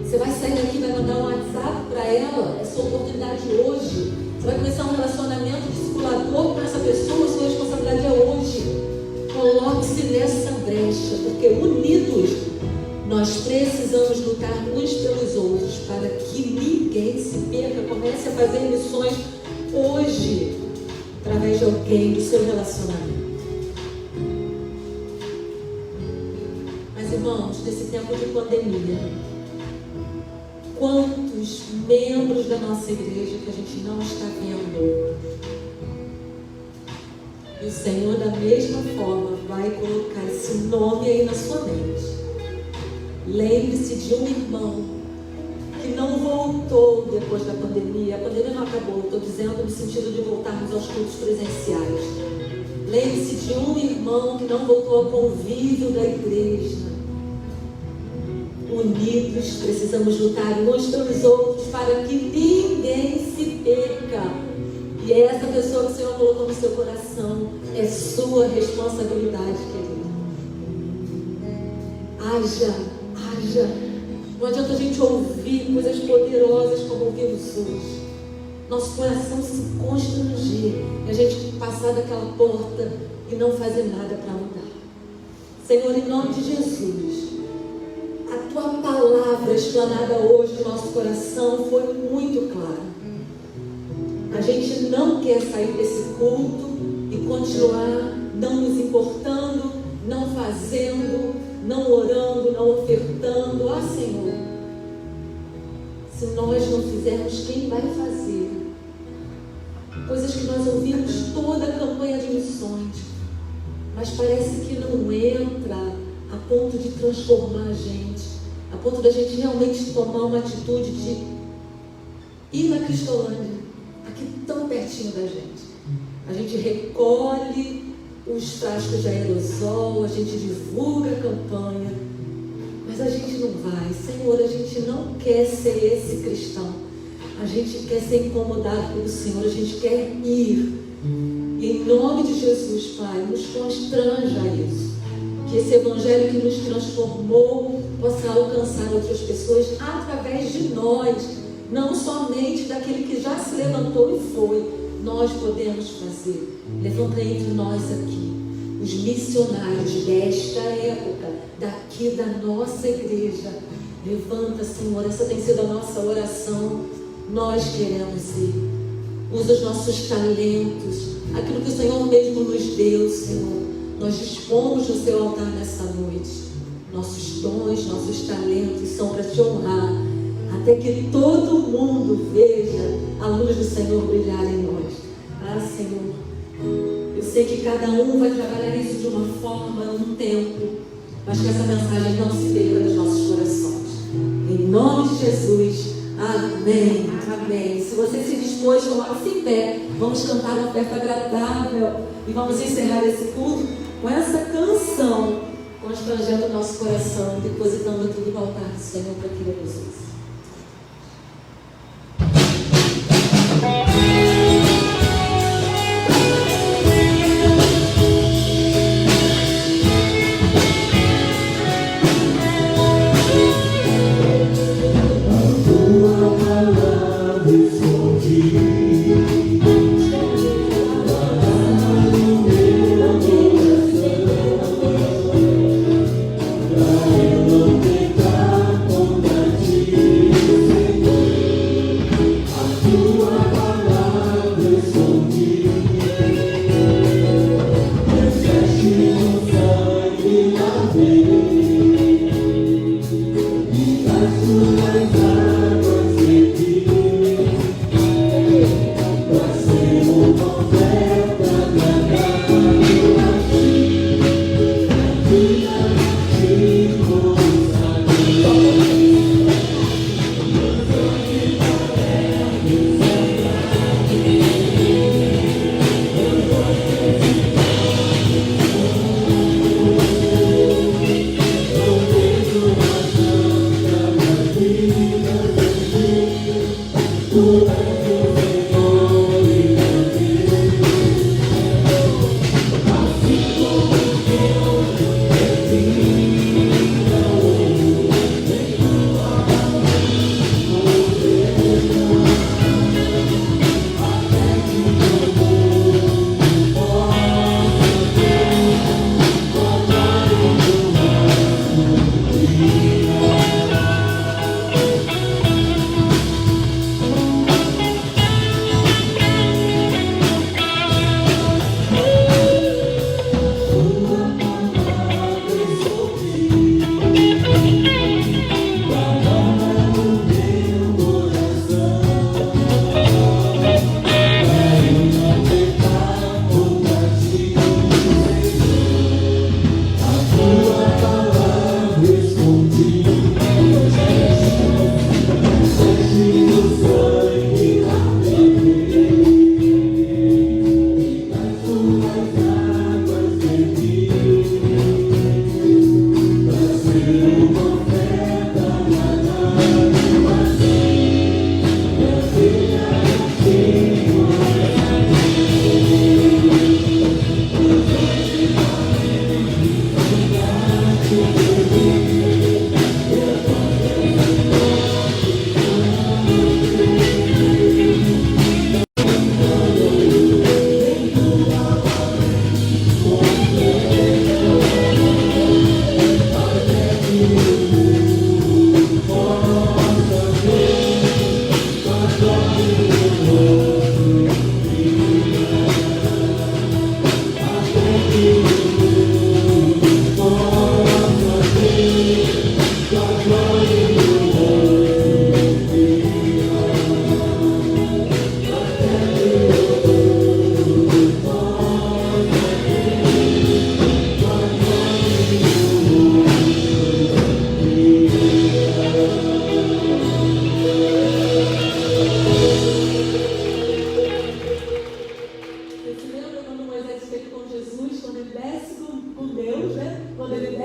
Speaker 1: Você vai sair daqui e vai mandar um WhatsApp para ela, é sua oportunidade hoje. Você vai começar um relacionamento discipulador com essa pessoa, sua responsabilidade é hoje. Coloque-se nessa brecha, porque unidos nós precisamos lutar uns pelos outros para que ninguém se perca. Comece a fazer missões hoje, através de alguém do seu relacionamento. Mas, irmãos, nesse tempo de pandemia, quantos membros da nossa igreja que a gente não está vendo? E o Senhor, da mesma forma, vai colocar esse nome aí na sua mente. Lembre-se de um irmão que não voltou depois da pandemia. A pandemia não acabou, estou dizendo no sentido de voltarmos aos cultos presenciais. Lembre-se de um irmão que não voltou ao convívio da igreja. Unidos, precisamos lutar uns pelos outros para que ninguém se perca. E essa pessoa que o Senhor colocou no seu coração é sua responsabilidade, querido. Haja. Não adianta a gente ouvir coisas poderosas como ouvimos hoje. Nosso coração se constranger e a gente passar daquela porta e não fazer nada para mudar. Senhor, em nome de Jesus, a Tua palavra explanada hoje no nosso coração foi muito clara. A gente não quer sair desse culto e continuar não nos importando, não fazendo, não orando, não ofertando. Ah, Senhor, se nós não fizermos, quem vai fazer? Coisas que nós ouvimos toda a campanha de missões, mas parece que não entra a ponto de transformar a gente, a ponto da gente realmente tomar uma atitude de ir na Cristolândia, aqui tão pertinho da gente. A gente recolhe os frascos de aerosol, a gente divulga a campanha, mas a gente não vai. Senhor, a gente não quer ser esse cristão. A gente quer ser incomodado pelo Senhor, a gente quer ir. E em nome de Jesus, Pai, nos constranja a isso. Que esse Evangelho que nos transformou possa alcançar outras pessoas através de nós. Não somente daquele que já se levantou e foi. Nós podemos fazer. Levanta entre nós aqui os missionários desta época, daqui da nossa igreja. Levanta, Senhor, essa tem sido a nossa oração. Nós queremos ir. Usa os nossos talentos, aquilo que o Senhor mesmo nos deu, Senhor. Nós dispomos no seu altar nessa noite. Nossos dons, nossos talentos são para te honrar, até que todo mundo veja a luz do Senhor brilhar em nós. Ah, Senhor, eu sei que cada um vai trabalhar isso de uma forma, num tempo, mas que essa mensagem não se perca dos nossos corações. Em nome de Jesus, amém, amém. Se você se dispôs, coloque-se em pé. Vamos cantar uma oferta agradável e vamos encerrar esse culto com essa canção, constrangendo o nosso coração, depositando tudo no altar do Senhor para que Ele nos use.
Speaker 2: Pra eu não pecar contra ti.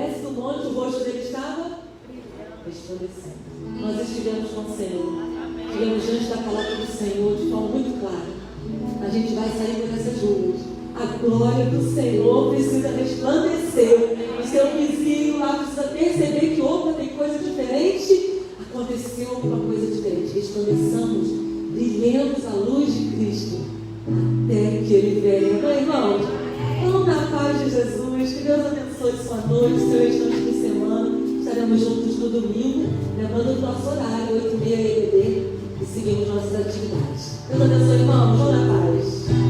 Speaker 1: desce do monte, o rosto dele estava resplandecendo. Nós estivemos com o Senhor. Estivemos diante da palavra do Senhor de forma muito clara. A gente vai sair por essas ruas. A glória do Senhor precisa resplandecer. O seu vizinho lá precisa perceber que opa, tem coisa diferente. Aconteceu alguma coisa diferente. Resplandeçamos, brilhemos a luz de Cristo até que Ele venha. Meu irmão, vamos na paz de Jesus. Que Deus abençoe sua noite, seu restante de semana. Estaremos juntos no domingo, levando o nosso horário, 8h30 EBD, e seguimos nossas atividades. Deus abençoe, irmãos. Vamos na paz.